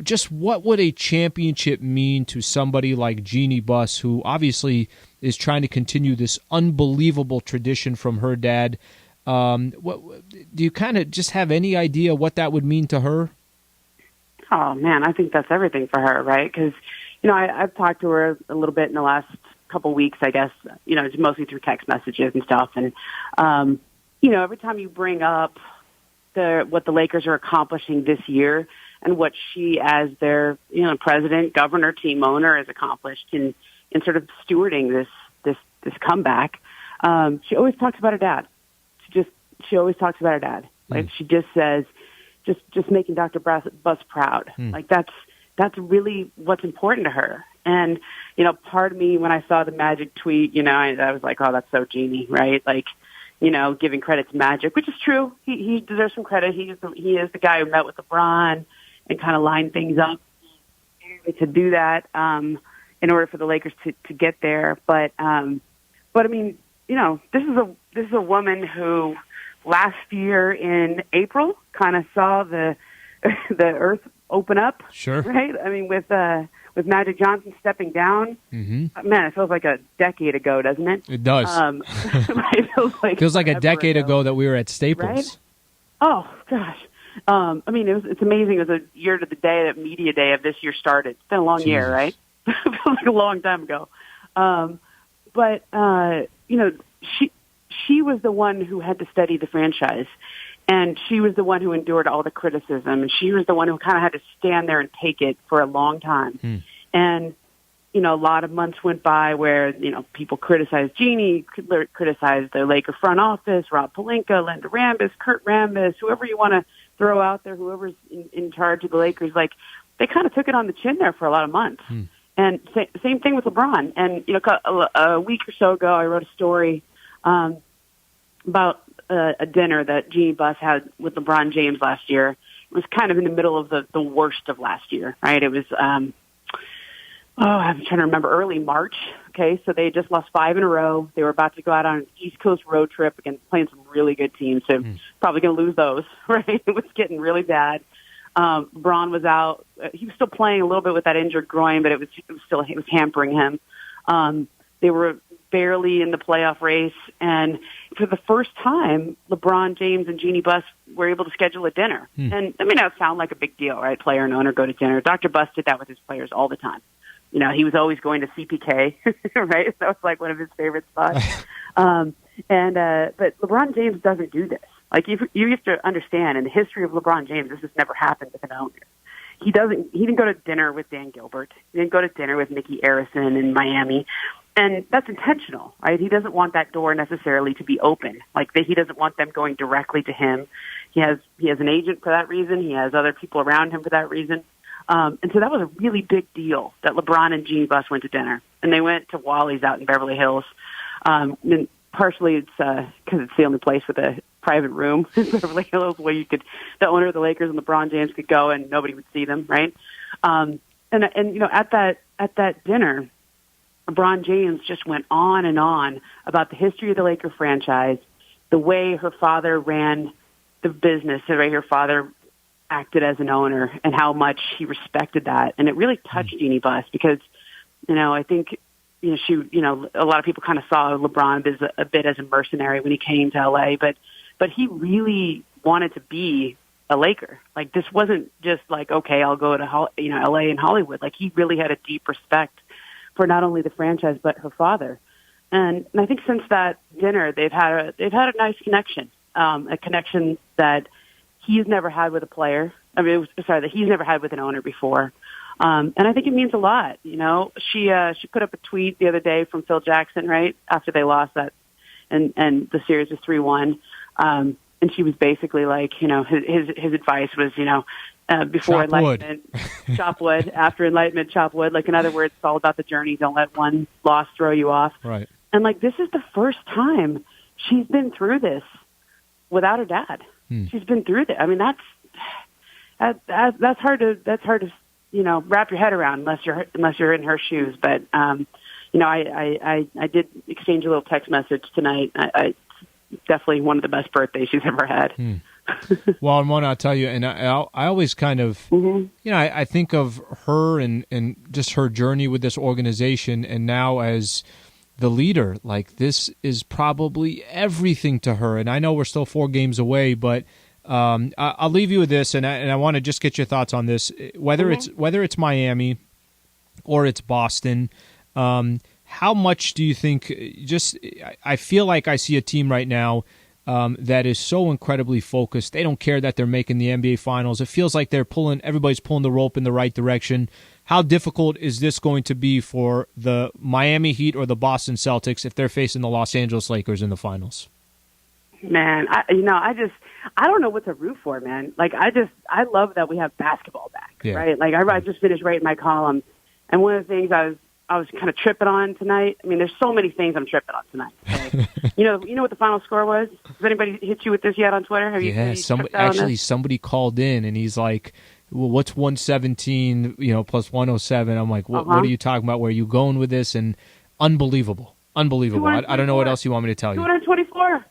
just what would a championship mean to somebody like Jeannie Buss, who obviously is trying to continue this unbelievable tradition from her dad? What do you kind of just have any idea what that would mean to her? Oh man, I think that's everything for her, right? Because I've talked to her a little bit in the last couple weeks, I guess. Mostly through text messages and stuff. And every time you bring up what the Lakers are accomplishing this year and what she, as their president, governor, team owner, has accomplished in sort of stewarding this comeback, she always talks about her dad. She always talks about her dad. Like, she just says, just making Dr. Buss proud. Like, that's really what's important to her. And, part of me, when I saw the Magic tweet, I was like, oh, that's so Jeannie, right? Like, giving credit to Magic, which is true. He deserves some credit. He is the guy who met with LeBron and kind of lined things up to do that in order for the Lakers to get there. But I mean, this is a woman who last year in April kind of saw the earth open up. Sure. Right? I mean, with Magic Johnson stepping down, man, it feels like a decade ago, doesn't it? It does. It feels like a decade ago that we were at Staples. Right? Oh, gosh. I mean, it's amazing. It was a year to the day that media day of this year started. It's been a long year, right? It feels like a long time ago. But she was the one who had to study the franchise, and she was the one who endured all the criticism, and she was the one who kind of had to stand there and take it for a long time. And, a lot of months went by where, people criticized Jeannie, criticized the Laker front office, Rob Pelinka, Linda Rambis, Kurt Rambis, whoever you want to throw out there, whoever's in charge of the Lakers. Like, they kind of took it on the chin there for a lot of months. And same thing with LeBron. And, a week or so ago, I wrote a story about a dinner that Jeannie Buss had with LeBron James last year. It was kind of in the middle of the worst of last year, right? It was, I'm trying to remember, early March. Okay, so they had just lost 5 in a row. They were about to go out on an East Coast road trip against playing some really good teams. So probably going to lose those, right? It was getting really bad. LeBron was out. He was still playing a little bit with that injured groin, but it was hampering him. They were barely in the playoff race, and for the first time, LeBron James and Jeannie Buss were able to schedule a dinner. And I mean, that would sound like a big deal, right? Player and owner go to dinner. Dr. Buss did that with his players all the time. He was always going to CPK, right? That was like one of his favorite spots. But LeBron James doesn't do this. Like, you have to understand, in the history of LeBron James, this has never happened with an owner. He didn't go to dinner with Dan Gilbert. He didn't go to dinner with Mickey Arison in Miami. And that's intentional, right? He doesn't want that door necessarily to be open. He doesn't want them going directly to him. He has an agent for that reason. He has other people around him for that reason. And so that was a really big deal that LeBron and Jeannie Buss went to dinner. And they went to Wally's out in Beverly Hills. And partially it's because it's the only place with a private room, sort of like a little way the owner of the Lakers and LeBron James could go and nobody would see them, right? And at that dinner, LeBron James just went on and on about the history of the Laker franchise, the way her father ran the business, the way her father acted as an owner, and how much he respected that. And it really touched Jeannie Buss because, I think, she, a lot of people kind of saw LeBron as a bit as a mercenary when he came to LA, but he really wanted to be a Laker. Like, this wasn't just like, okay, I'll go to LA and Hollywood. Like, he really had a deep respect for not only the franchise but her father. And I think since that dinner, they've had a nice connection, a connection that he's never had with a player. That he's never had with an owner before. And I think it means a lot. She put up a tweet the other day from Phil Jackson, right after they lost that, and the series was 3-1. And she was basically like, his advice was, before chop enlightenment, chop wood. After enlightenment, chop wood. Like, in other words, it's all about the journey. Don't let one loss throw you off. Right. And like, this is the first time she's been through this without her dad. She's been through that. I mean, that's hard to wrap your head around unless you're in her shoes. But I did exchange a little text message tonight. I definitely one of the best birthdays she's ever had. Well, Ramona, I'll tell you, and I always kind of, I think of her and just her journey with this organization, and now as the leader, like, this is probably everything to her. And I know we're still 4 games away, but I'll leave you with this, and I want to just get your thoughts on this. Whether it's Miami or it's Boston, how much do you think? I feel like I see a team right now that is so incredibly focused. They don't care that they're making the NBA Finals. It feels like everybody's pulling the rope in the right direction. How difficult is this going to be for the Miami Heat or the Boston Celtics if they're facing the Los Angeles Lakers in the finals? Man, I don't know what to root for, man. Like, I love that we have basketball back, right? Like, I just finished writing my column, and one of the things I was kind of tripping on tonight. I mean, there's so many things I'm tripping on tonight. Okay? you know what the final score was? Has anybody hit you with this yet on Twitter? Have you somebody called in and he's like, well, what's 117, plus 107? I'm like, what are you talking about? Where are you going with this? And unbelievable. I don't know what else you want me to tell you. 224.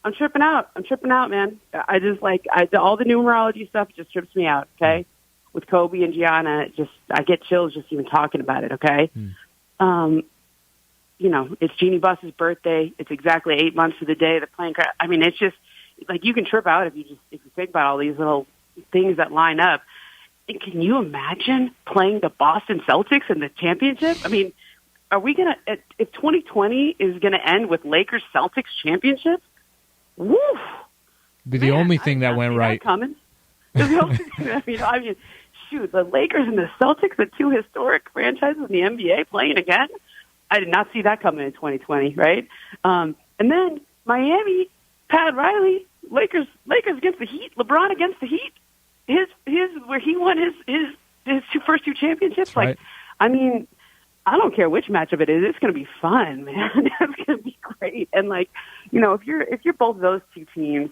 I'm tripping out, man. I just all the numerology stuff just trips me out. Okay. With Kobe and Gianna, I get chills just even talking about it. Okay. It's Jeannie Buss's birthday. It's exactly 8 months to the day of the plane crash. I mean, it's just like, you can trip out if you think about all these little things that line up. And can you imagine playing the Boston Celtics in the championship? I mean, are we going to, if 2020 is going to end with Lakers Celtics championship? Woo! Be the only thing that went right. Coming. The only thing, I mean, shoot, the Lakers and the Celtics, the 2 historic franchises in the NBA playing again. I did not see that coming in 2020, right? And then Miami, Pat Riley, Lakers against the Heat, LeBron against the Heat. His where he won his first 2 championships. Right. I mean, I don't care which matchup it is. It's going to be fun, man. It's going to be great. And if you're both of those 2 teams,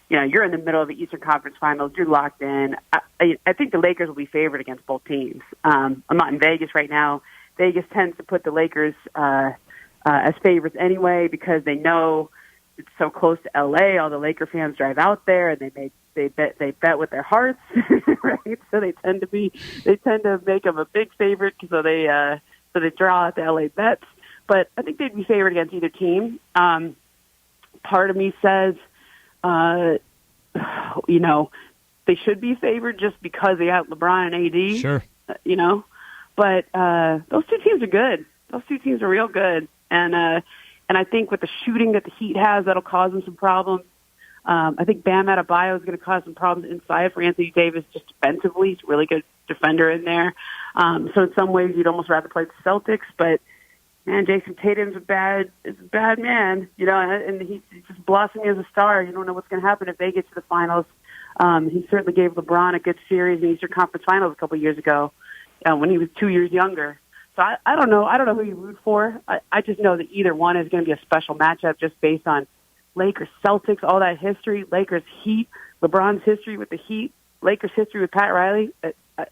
you're in the middle of the Eastern Conference Finals, you're locked in. I think the Lakers will be favored against both teams. I'm not in Vegas right now. Vegas tends to put the Lakers as favorites anyway because they know it's so close to LA. All the Laker fans drive out there and they bet with their hearts, right? So they tend to make them a big favorite, so they draw out the LA bets. But I think they'd be favored against either team. Part of me says, they should be favored just because they have LeBron and AD. Sure. But those 2 teams are good. Those 2 teams are real good. And I think with the shooting that the Heat has, that'll cause them some problems. I think Bam Adebayo is going to cause some problems inside for Anthony Davis just defensively. He's a really good defender in there. So in some ways, you'd almost rather play the Celtics. But, man, Jason Tatum's a bad man, and he's just blossoming as a star. You don't know what's going to happen if they get to the finals. He certainly gave LeBron a good series in the Eastern Conference Finals a couple years ago when he was 2 years younger. So I don't know. I don't know who you root for. I just know that either one is going to be a special matchup just based on Lakers Celtics, all that history, Lakers Heat, LeBron's history with the Heat, Lakers history with Pat Riley.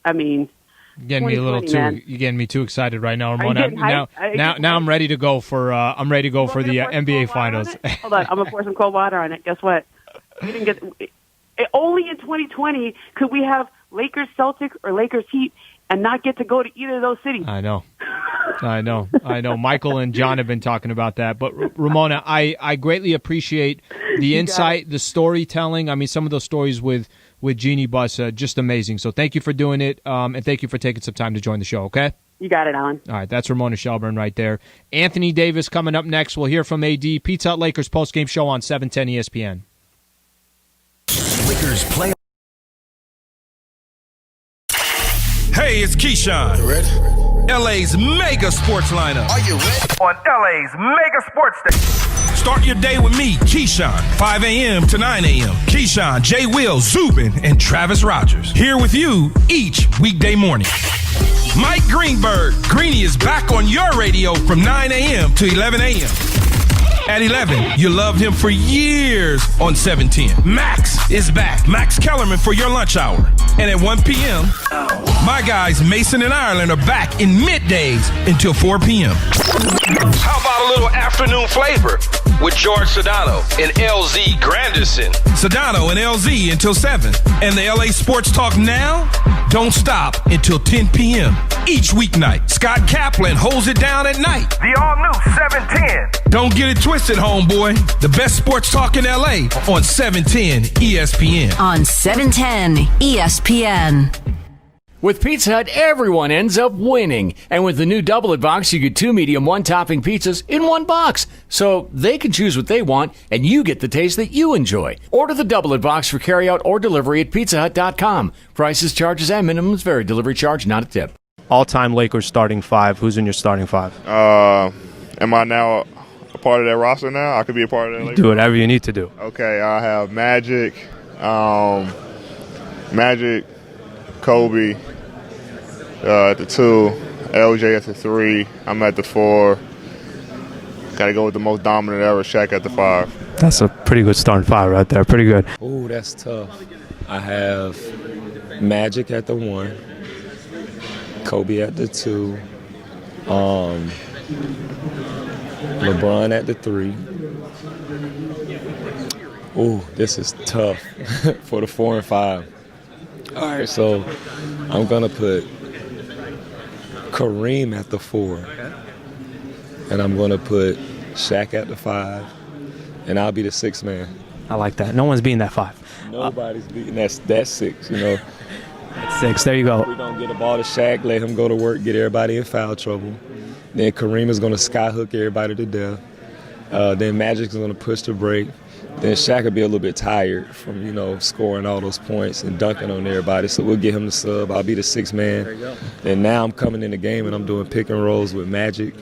I mean, you're getting me a little too. Man. You're getting me too excited right now, Ramona. Now I'm ready to go for. I'm ready to go for the NBA Finals. Hold on, I'm gonna pour some cold water on it. Guess what? We didn't get. Only in 2020 could we have Lakers Celtics or Lakers Heat and not get to go to either of those cities. I know. Michael and John have been talking about that. But Ramona, I greatly appreciate the insight, the storytelling. I mean, some of those stories with Jeannie Buss, just amazing. So thank you for doing it, and thank you for taking some time to join the show, okay? You got it, Allen. All right, that's Ramona Shelburne right there. Anthony Davis coming up next. We'll hear from AD. Pizza Hut Lakers postgame show on 710 ESPN. Lakers play. Hey, it's Keyshawn. You ready? LA's mega sports lineup. Are you ready? On LA's mega sports station. Start your day with me, Keyshawn, 5 a.m. to 9 a.m. Keyshawn, J. Will, Zubin, and Travis Rogers. Here with you each weekday morning. Mike Greenberg, Greeny, is back on your radio from 9 a.m. to 11 a.m. At 11, you loved him for years on 710. Max is back. Max Kellerman for your lunch hour. And at 1 p.m., my guys Mason and Ireland are back in middays until 4 p.m. How about a little afternoon flavor with George Sedano and LZ Grandison? Sedano and LZ until 7. And the LA Sports Talk Now don't stop until 10 p.m. each weeknight. Scott Kaplan holds it down at night. The all-new 710. Don't get it twisted, homeboy. The best sports talk in LA on 710 ESPN. On 710 ESPN. With Pizza Hut, everyone ends up winning. And with the new Double It Box, you get 2 medium, 1-topping pizzas in one box. So they can choose what they want, and you get the taste that you enjoy. Order the Double It Box for carryout or delivery at pizzahut.com. Prices, charges, and minimums vary. Delivery charge, not a tip. All-time Lakers starting 5. Who's in your starting 5? Am I now a part of that roster now? I could be a part of that Lakers? Do whatever you need to do. Okay, I have Magic, Kobe at the 2, LJ at the 3. I'm at the 4. Got to go with the most dominant era, Shaq at the 5. That's a pretty good starting 5 right there. Pretty good. Ooh, that's tough. I have Magic at the 1, Kobe at the 2, LeBron at the 3. Ooh, this is tough for the 4 and 5. All right, so I'm going to put Kareem at the 4. And I'm going to put Shaq at the 5. And I'll be the 6th man. I like that. No one's beating that 5. Nobody's beating that 6, you know. That's 6. There you go. We're going to get the ball to Shaq, let him go to work, get everybody in foul trouble. Then Kareem is going to skyhook everybody to death. Then Magic's going to push the break. Then Shaq will be a little bit tired from, scoring all those points and dunking on everybody. So we'll get him the sub. I'll be the 6th man. There you go. And now I'm coming in the game and I'm doing pick and rolls with Magic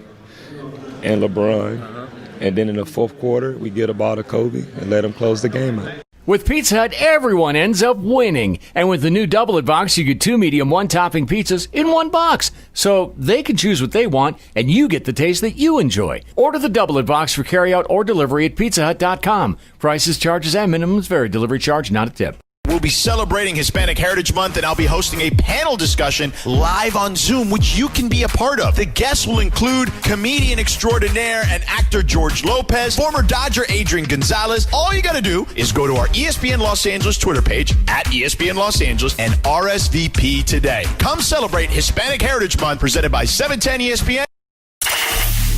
and LeBron. And then in the 4th quarter, we get a ball to Kobe and let him close the game out. With Pizza Hut, everyone ends up winning. And with the new Double It Box, you get 2 medium, 1-topping pizzas in one box. So they can choose what they want, and you get the taste that you enjoy. Order the Double It Box for carryout or delivery at pizzahut.com. Prices, charges, and minimums vary. Delivery charge, not a tip. We'll be celebrating Hispanic Heritage Month, and I'll be hosting a panel discussion live on Zoom, which you can be a part of. The guests will include comedian extraordinaire and actor George Lopez, former Dodger Adrian Gonzalez. All you got to do is go to our ESPN Los Angeles Twitter page, at ESPN Los Angeles, and RSVP today. Come celebrate Hispanic Heritage Month, presented by 710 ESPN.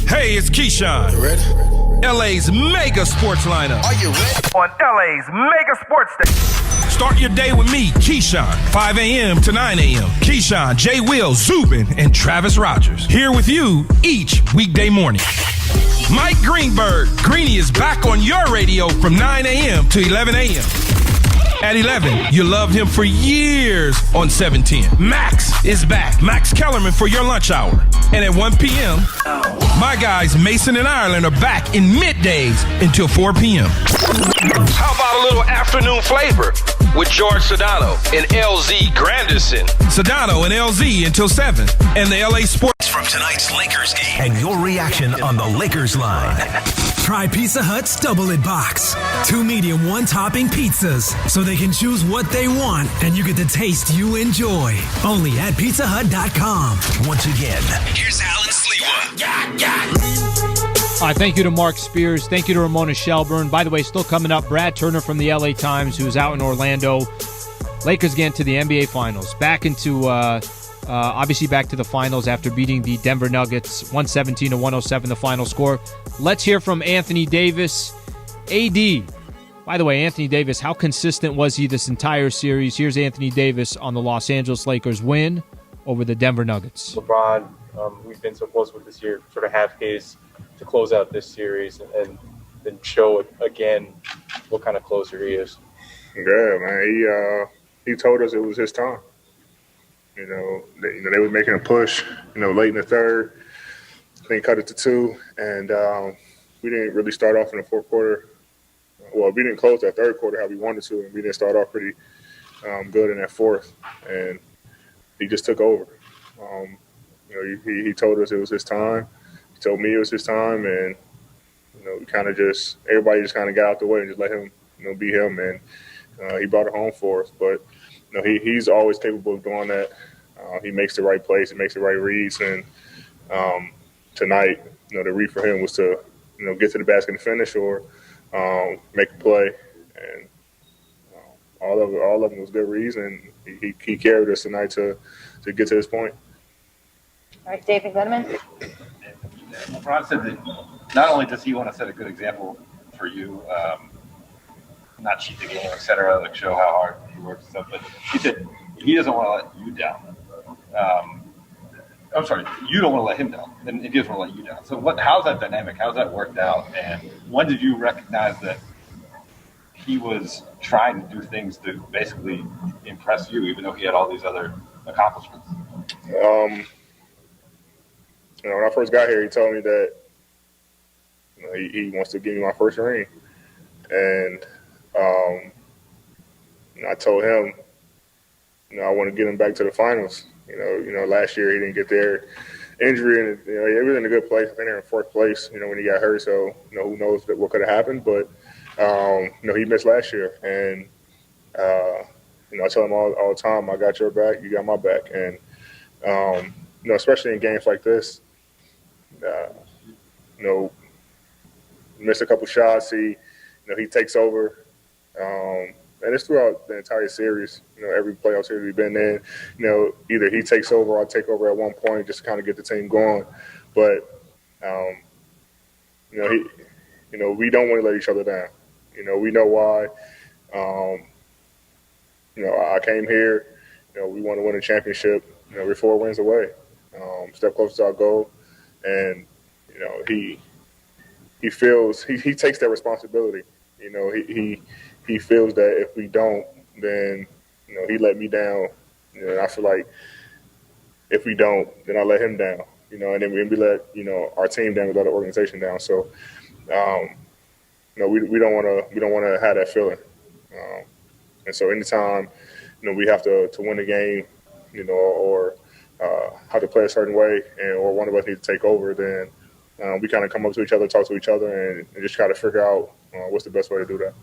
Hey, it's Keyshawn. You ready? LA's mega sports lineup. Are you ready? On LA's mega sports station. Start your day with me, Keyshawn, 5 a.m. to 9 a.m. Keyshawn, J. Will, Zubin, and Travis Rogers. Here with you each weekday morning. Mike Greenberg, Greeny, is back on your radio from 9 a.m. to 11 a.m. At 11, you loved him for years on 710. Max is back. Max Kellerman for your lunch hour. And at 1 p.m., my guys Mason and Ireland are back in middays until 4 p.m. How about a little afternoon flavor with George Sedano and LZ Grandison? Sedano and LZ until 7. And the LA Sports from tonight's Lakers game. And your reaction on the Lakers line. Try Pizza Hut's Double It Box. 2 medium, 1 topping pizzas. So they can choose what they want and you get the taste you enjoy. Only at pizzahut.com. Once again, Here's Allen Sliwa. All right, thank you to Mark Spears. Thank you to Ramona Shelburne. By the way, still coming up, Brad Turner from the LA Times, who's out in Orlando. Lakers get into the NBA Finals. Back into, obviously back to the finals after beating the Denver Nuggets 117-107, the final score. Let's hear from Anthony Davis. AD. By the way, Anthony Davis, how consistent was he this entire series? Here's Anthony Davis on the Los Angeles Lakers win over the Denver Nuggets. LeBron, we've been so close with this year, sort of half case to close out this series and then show again what kind of closer he is. Yeah, man. He told us it was his time. They were making a push, late in the third. Then cut it to 2, and we didn't really start off in the fourth quarter. Well, we didn't close that third quarter how we wanted to, and we didn't start off pretty good in that fourth. And he just took over. He told us it was his time. He told me it was his time, and we kind of everybody just kind of got out the way and just let him, be him, and he brought it home for us. But he's always capable of doing that. He makes the right plays, he makes the right reads, and tonight, the read for him was to, get to the basket and finish or make a play, and all of them was good reads, and he carried us tonight to get to this point. All right, David Goodman. LeBron said that not only does he want to set a good example for you, not cheat the game, et cetera, like show how hard he works and stuff, but he said he doesn't want to let you down. I'm sorry, you don't want to let him down, and he doesn't want to let you down. So how's that dynamic? How's that worked out? And when did you recognize that he was trying to do things to basically impress you, even though he had all these other accomplishments? When I first got here, he told me that he wants to give me my first ring. And I told him, I want to get him back to the finals. Last year he didn't get there. Injury, and he was in a good place. I think they're in 4th place, when he got hurt. So, who knows what could have happened. But, he missed last year. And, I tell him all the time, I got your back, you got my back. And, especially in games like this, missed a couple shots. He takes over. And it's throughout the entire series, every playoff series we've been in, either he takes over or I take over at one point just to kind of get the team going. But, we don't want to let each other down. We know why. I came here, we want to win a championship. We're 4 wins away, step closer to our goal. And, he feels, he takes that responsibility. He feels that if we don't, then, he let me down. And I feel like if we don't, then I let him down, and then we let, our team down, we let the organization down. So, we don't want to have that feeling. And so anytime, we have to win the game, or have to play a certain way, or one of us needs to take over, then we kind of come up to each other, talk to each other, and just try to figure out what's the best way to do that.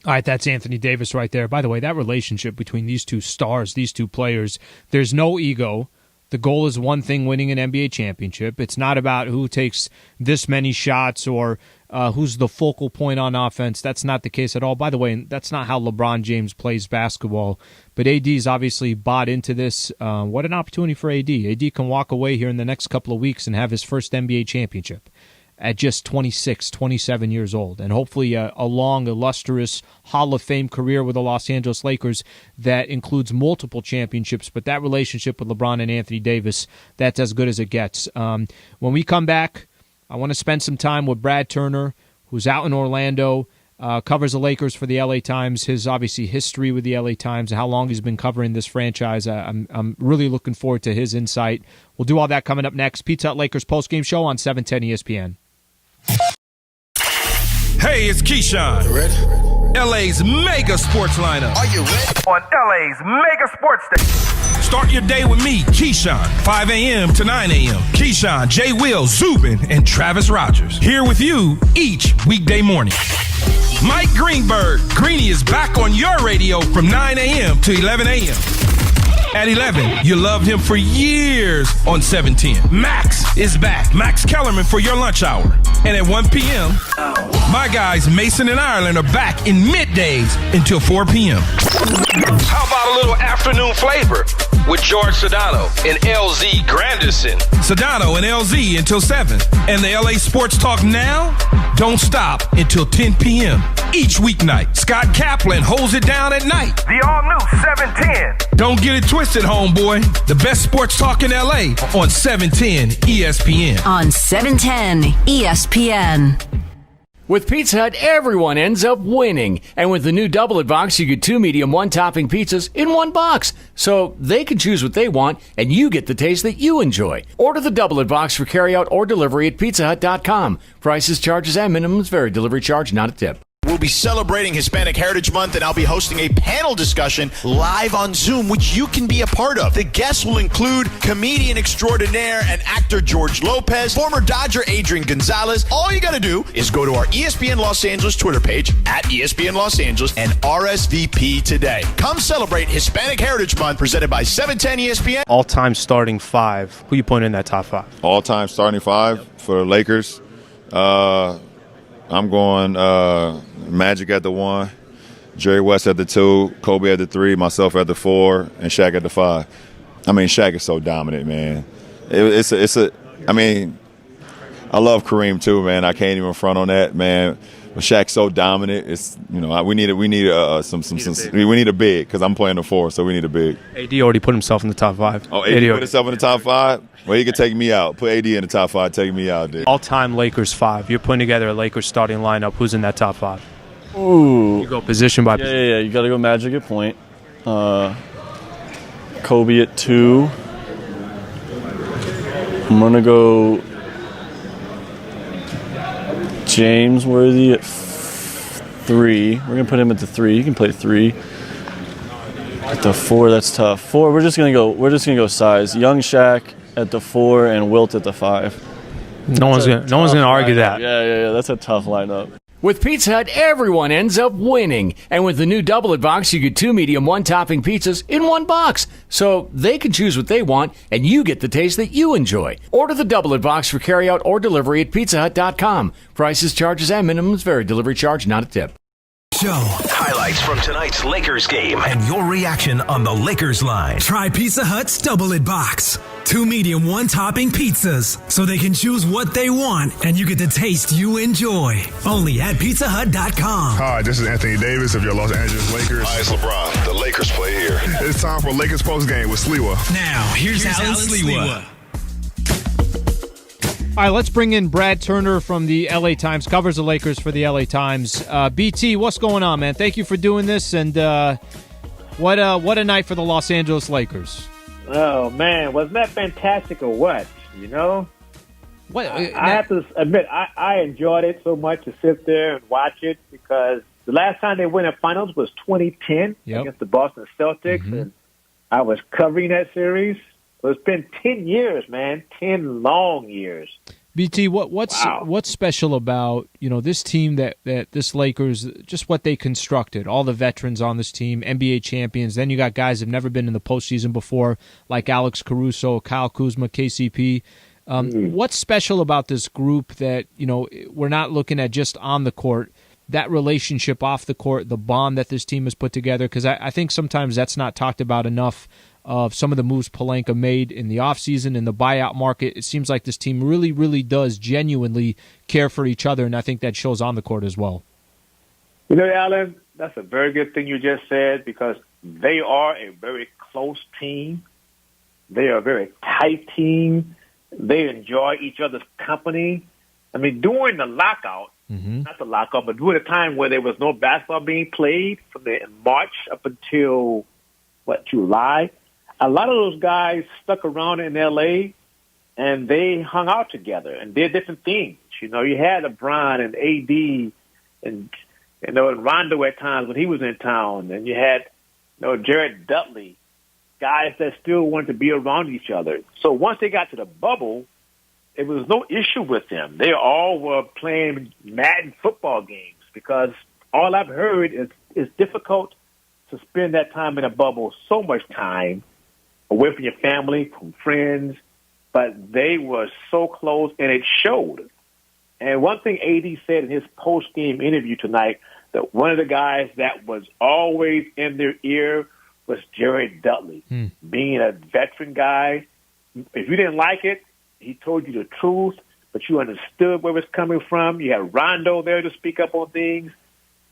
All right, that's Anthony Davis right there. By the way, that relationship between these two stars, these two players, there's no ego. The goal is one thing, winning an NBA championship. It's not about who takes this many shots or who's the focal point on offense. That's not the case at all. By the way, that's not how LeBron James plays basketball. But AD's obviously bought into this. What an opportunity for AD. AD can walk away here in the next couple of weeks and have his first NBA championship at just 26, 27 years old, and hopefully a long, illustrious Hall of Fame career with the Los Angeles Lakers that includes multiple championships. But that relationship with LeBron and Anthony Davis, that's as good as it gets. When we come back, I want to spend some time with Brad Turner, who's out in Orlando, covers the Lakers for the LA Times, his obviously history with the LA Times, how long he's been covering this franchise. I'm really looking forward to his insight. We'll do all that coming up next. Pizza Hut Lakers postgame show on 710 ESPN. Hey, it's Keyshawn. You ready? LA's mega sports lineup. Are you ready? On LA's mega sports station. Start your day with me, Keyshawn, 5 a.m. to 9 a.m. Keyshawn, Jay Will, Zubin, and Travis Rogers. Here with you each weekday morning. Mike Greenberg, Greeny is back on your radio from 9 a.m. to 11 a.m. At 11, you loved him for years on 710. Max is back. Max Kellerman for your lunch hour. And at 1 p.m., my guys Mason and Ireland are back in middays until 4 p.m. How about a little afternoon flavor with George Sedano and LZ Grandison? Sedano and LZ until 7. And the LA Sports Talk Now don't stop until 10 p.m. each weeknight. Scott Kaplan holds it down at night. The all-new 710. Don't get it twisted, homeboy. The best sports talk in LA on 710 ESPN. On 710 ESPN. With Pizza Hut, everyone ends up winning. And with the new Double It Box, you get 2 medium, 1-topping pizzas in one box. So they can choose what they want, and you get the taste that you enjoy. Order the Double It Box for carryout or delivery at pizzahut.com. Prices, charges, and minimums vary. Delivery charge, not a tip. We'll be celebrating Hispanic Heritage Month, and I'll be hosting a panel discussion live on Zoom, which you can be a part of. The guests will include comedian extraordinaire and actor George Lopez, former Dodger Adrian Gonzalez. All you got to do is go to our ESPN Los Angeles Twitter page, at ESPN Los Angeles, and RSVP today. Come celebrate Hispanic Heritage Month, presented by 710 ESPN. All-time starting 5. Who you putting in that top 5? All-time starting 5 for the Lakers. I'm going Magic at the 1, Jerry West at the 2, Kobe at the 3, myself at the 4, and Shaq at the 5. I mean, Shaq is so dominant, man. I mean, I love Kareem too, man. I can't even front on that, man. But Shaq's so dominant. It's, you know, we need a big, because I'm playing the 4, so we need a big. AD already put himself in the top 5. Oh, AD put himself in the top 5? Well, he could take me out. Put AD in the top 5, take me out, dude. All-time Lakers 5. You're putting together a Lakers starting lineup. Who's in that top 5? Ooh. You go position by position. Yeah. You got to go Magic at point. Kobe at 2. I'm going to go James Worthy at 3. We're going to put him at the 3. He can play 3. At the 4, that's tough. 4, we're just gonna go size. Young Shaq at the 4 and Wilt at the 5. No one's gonna argue that. Yeah. That's a tough lineup. With Pizza Hut, everyone ends up winning. And with the new Double It Box, you get 2 medium, 1-topping pizzas in one box. So they can choose what they want, and you get the taste that you enjoy. Order the Double It Box for carryout or delivery at pizzahut.com. Prices, charges, and minimums vary. Delivery charge, not a tip. Show. Highlights from tonight's Lakers game. And your reaction on the Lakers line. Try Pizza Hut's Double It Box. 2 medium, 1-topping pizzas. So they can choose what they want, and you get the taste you enjoy. Only at pizzahut.com. Hi, this is Anthony Davis of your Los Angeles Lakers. Hi, it's LeBron. The Lakers play here. It's time for Lakers Postgame with Sliwa. Now, here's Allen Sliwa. All right, let's bring in Brad Turner from the LA Times, covers the Lakers for the LA Times. BT, what's going on, man? Thank you for doing this, and what a night for the Los Angeles Lakers. Oh, man, wasn't that fantastic or what, you know? What? I have to admit, I enjoyed it so much to sit there and watch it, because the last time they won a finals was 2010 against the Boston Celtics, and I was covering that series. So it's been 10 years, man, 10 long years. BT, what's special about, you know, this team that this Lakers, just what they constructed, all the veterans on this team, NBA champions, then you got guys that have never been in the postseason before, like Alex Caruso, Kyle Kuzma, KCP. What's special about this group that, you know, we're not looking at just on the court, that relationship off the court, the bond that this team has put together? Because I think sometimes that's not talked about enough. Of some of the moves Pelinka made in the offseason, in the buyout market. It seems like this team really, really does genuinely care for each other, and I think that shows on the court as well. You know, Alan, that's a very good thing you just said, because they are a very close team. They are a very tight team. They enjoy each other's company. I mean, during the lockout, not the lockout, but during the time where there was no basketball being played from March up until, July, a lot of those guys stuck around in L.A., and they hung out together and did different things. You know, you had LeBron and AD and And Rondo at times when he was in town, and you had Jared Dudley, guys that still wanted to be around each other. So once they got to the bubble, there was no issue with them. They all were playing Madden football games because all I've heard is it's difficult to spend that time in a bubble, so much time away from your family, from friends, but they were so close, and it showed. And one thing AD said in his post-game interview tonight, that one of the guys that was always in their ear was Jared Dudley. Being a veteran guy, if you didn't like it, he told you the truth, but you understood where it was coming from. You had Rondo there to speak up on things.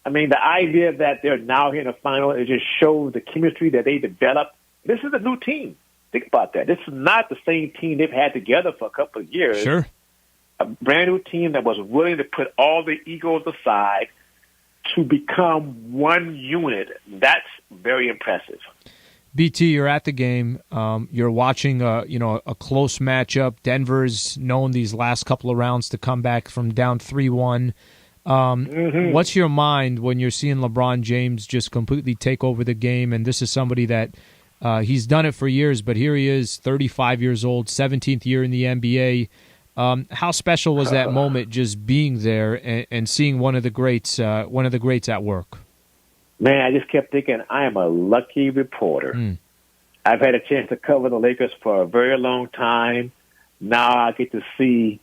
I mean, the idea that they're now here in the final, it just shows the chemistry that they developed. This is a new team. Think about that. This is not the same team they've had together for a couple of years. Sure. A brand new team that was willing to put all the egos aside to become one unit. That's very impressive. BT, you're at the game. You're watching a close matchup. Denver's known these last couple of rounds to come back from down 3-1. What's your mind when you're seeing LeBron James just completely take over the game? And this is somebody that he's done it for years, but here he is, 35 years old, 17th year in the NBA. How special was that moment, just being there and seeing one of the greats at work? Man, I just kept thinking, I am a lucky reporter. I've had a chance to cover the Lakers for a very long time. Now I get to see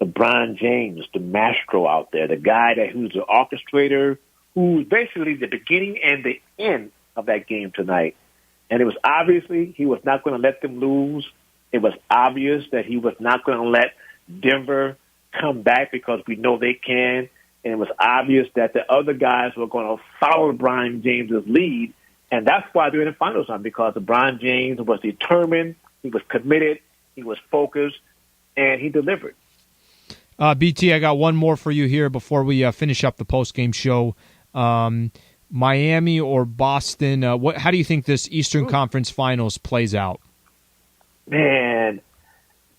LeBron James, the maestro out there, the guy who's the orchestrator, who's basically the beginning and the end of that game tonight. And it was obviously he was not going to let them lose. It was obvious that he was not going to let Denver come back because we know they can. And it was obvious that the other guys were going to follow LeBron James' lead. And that's why they're in the finals now, because LeBron James was determined, he was committed, he was focused, and he delivered. BT, I got one more for you here before we finish up the postgame show. Miami or Boston, how do you think this Eastern Conference Finals plays out? Man,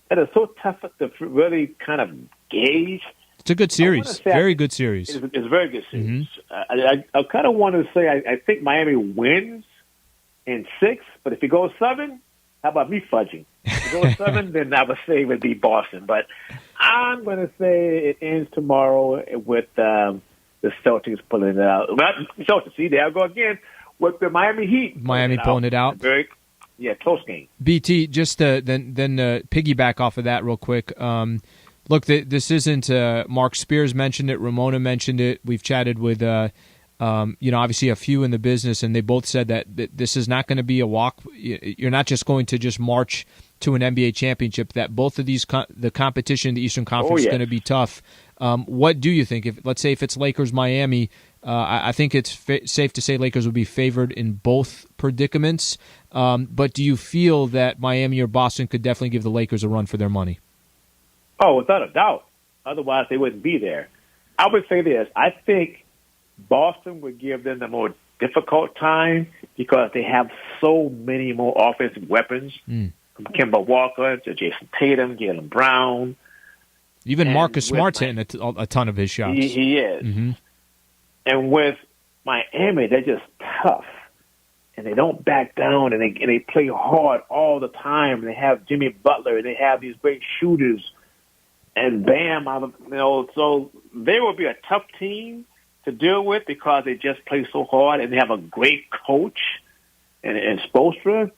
that is so tough to really kind of gauge. It's a good series. Very good series. It's a very good series. I kind of want to say I think Miami wins in 6, but if it goes 7, how about me fudging? If it goes 7, then I would say it would be Boston. But I'm going to say it ends tomorrow with the Celtics pulling it out. Celtics, see, there I go again with the Miami Heat. Miami pulling it out. Close game. BT, just then piggyback off of that real quick. Look, this isn't Mark Spears mentioned it. Ramona mentioned it. We've chatted with, obviously a few in the business, and they both said that this is not going to be a walk. You're not just going to just march to an NBA championship. That both of these, the competition in the Eastern Conference is going to be tough. What do you think? Let's say if it's Lakers, Miami, I think it's safe to say Lakers would be favored in both predicaments. But do you feel that Miami or Boston could definitely give the Lakers a run for their money? Oh, without a doubt. Otherwise, they wouldn't be there. I would say this. I think Boston would give them the more difficult time because they have so many more offensive weapons, from Kemba Walker to Jason Tatum, Jaylen Brown. Even Marcus Smart's hitting a ton of his shots. He is. And with Miami, they're just tough. And they don't back down, and they play hard all the time. And they have Jimmy Butler, and they have these great shooters. And Bam, so they will be a tough team to deal with because they just play so hard, and they have a great coach and Spoelstra.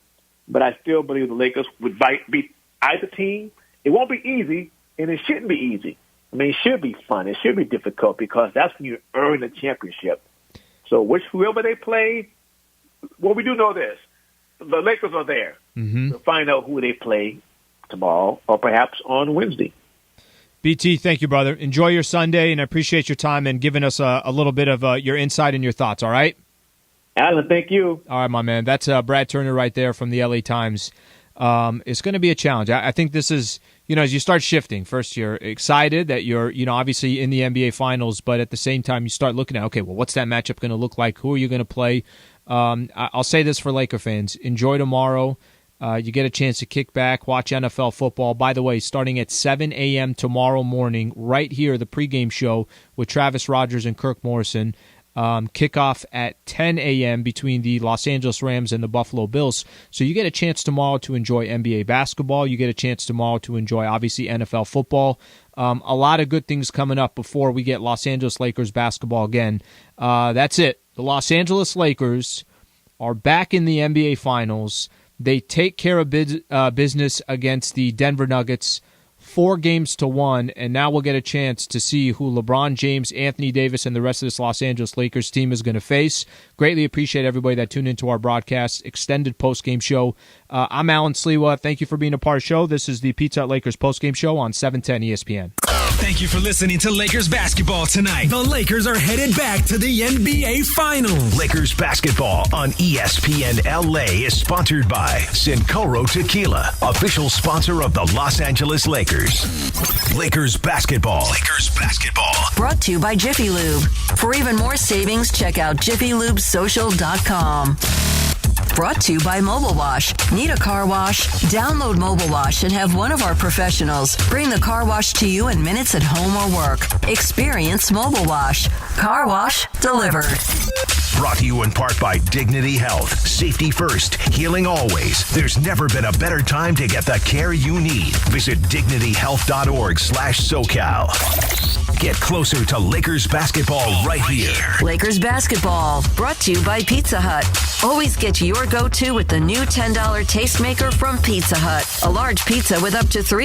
But I still believe the Lakers would beat either team. It won't be easy, and it shouldn't be easy. I mean, it should be fun. It should be difficult because that's when you earn the championship. So whoever they play, well, we do know this. The Lakers are there to find out who they play tomorrow or perhaps on Wednesday. BT, thank you, brother. Enjoy your Sunday, and I appreciate your time and giving us a little bit of your insight and your thoughts, all right? Alan, thank you. All right, my man. That's Brad Turner right there from the LA Times. It's going to be a challenge. I think this is, as you start shifting, first you're excited that you're, obviously in the NBA Finals, but at the same time you start looking at, okay, well, what's that matchup going to look like? Who are you going to play? I'll say this for Laker fans. Enjoy tomorrow. You get a chance to kick back, watch NFL football. By the way, starting at 7 a.m. tomorrow morning, right here, the pregame show with Travis Rogers and Kirk Morrison. Kickoff at 10 a.m. between the Los Angeles Rams and the Buffalo Bills. So you get a chance tomorrow to enjoy NBA basketball. You get a chance tomorrow to enjoy, obviously, NFL football. A lot of good things coming up before we get Los Angeles Lakers basketball again. That's it. The Los Angeles Lakers are back in the NBA Finals. They take care of business against the Denver Nuggets, 4-1, and now we'll get a chance to see who LeBron James, Anthony Davis, and the rest of this Los Angeles Lakers team is going to face. Greatly appreciate everybody that tuned into our broadcast, extended postgame show. I'm Allen Sliwa. Thank you for being a part of the show. This is the Pizza Hut Lakers postgame show on 710 ESPN. Thank you for listening to Lakers basketball tonight. The Lakers are headed back to the NBA Finals. Lakers basketball on ESPN LA is sponsored by Sincoro Tequila, official sponsor of the Los Angeles Lakers. Lakers basketball. Lakers basketball. Brought to you by Jiffy Lube. For even more savings, check out jiffylubesocial.com. Brought to you by Mobile Wash. Need a car wash? Download Mobile Wash and have one of our professionals bring the car wash to you in minutes at home or work. Experience Mobile Wash. Car wash delivered. Brought to you in part by Dignity Health. Safety first, healing always. There's never been a better time to get the care you need. Visit dignityhealth.org/SoCal. Get closer to Lakers basketball right here. Lakers basketball. Brought to you by Pizza Hut. Always get your go-to with the new $10 Tastemaker from Pizza Hut. A large pizza with up to 3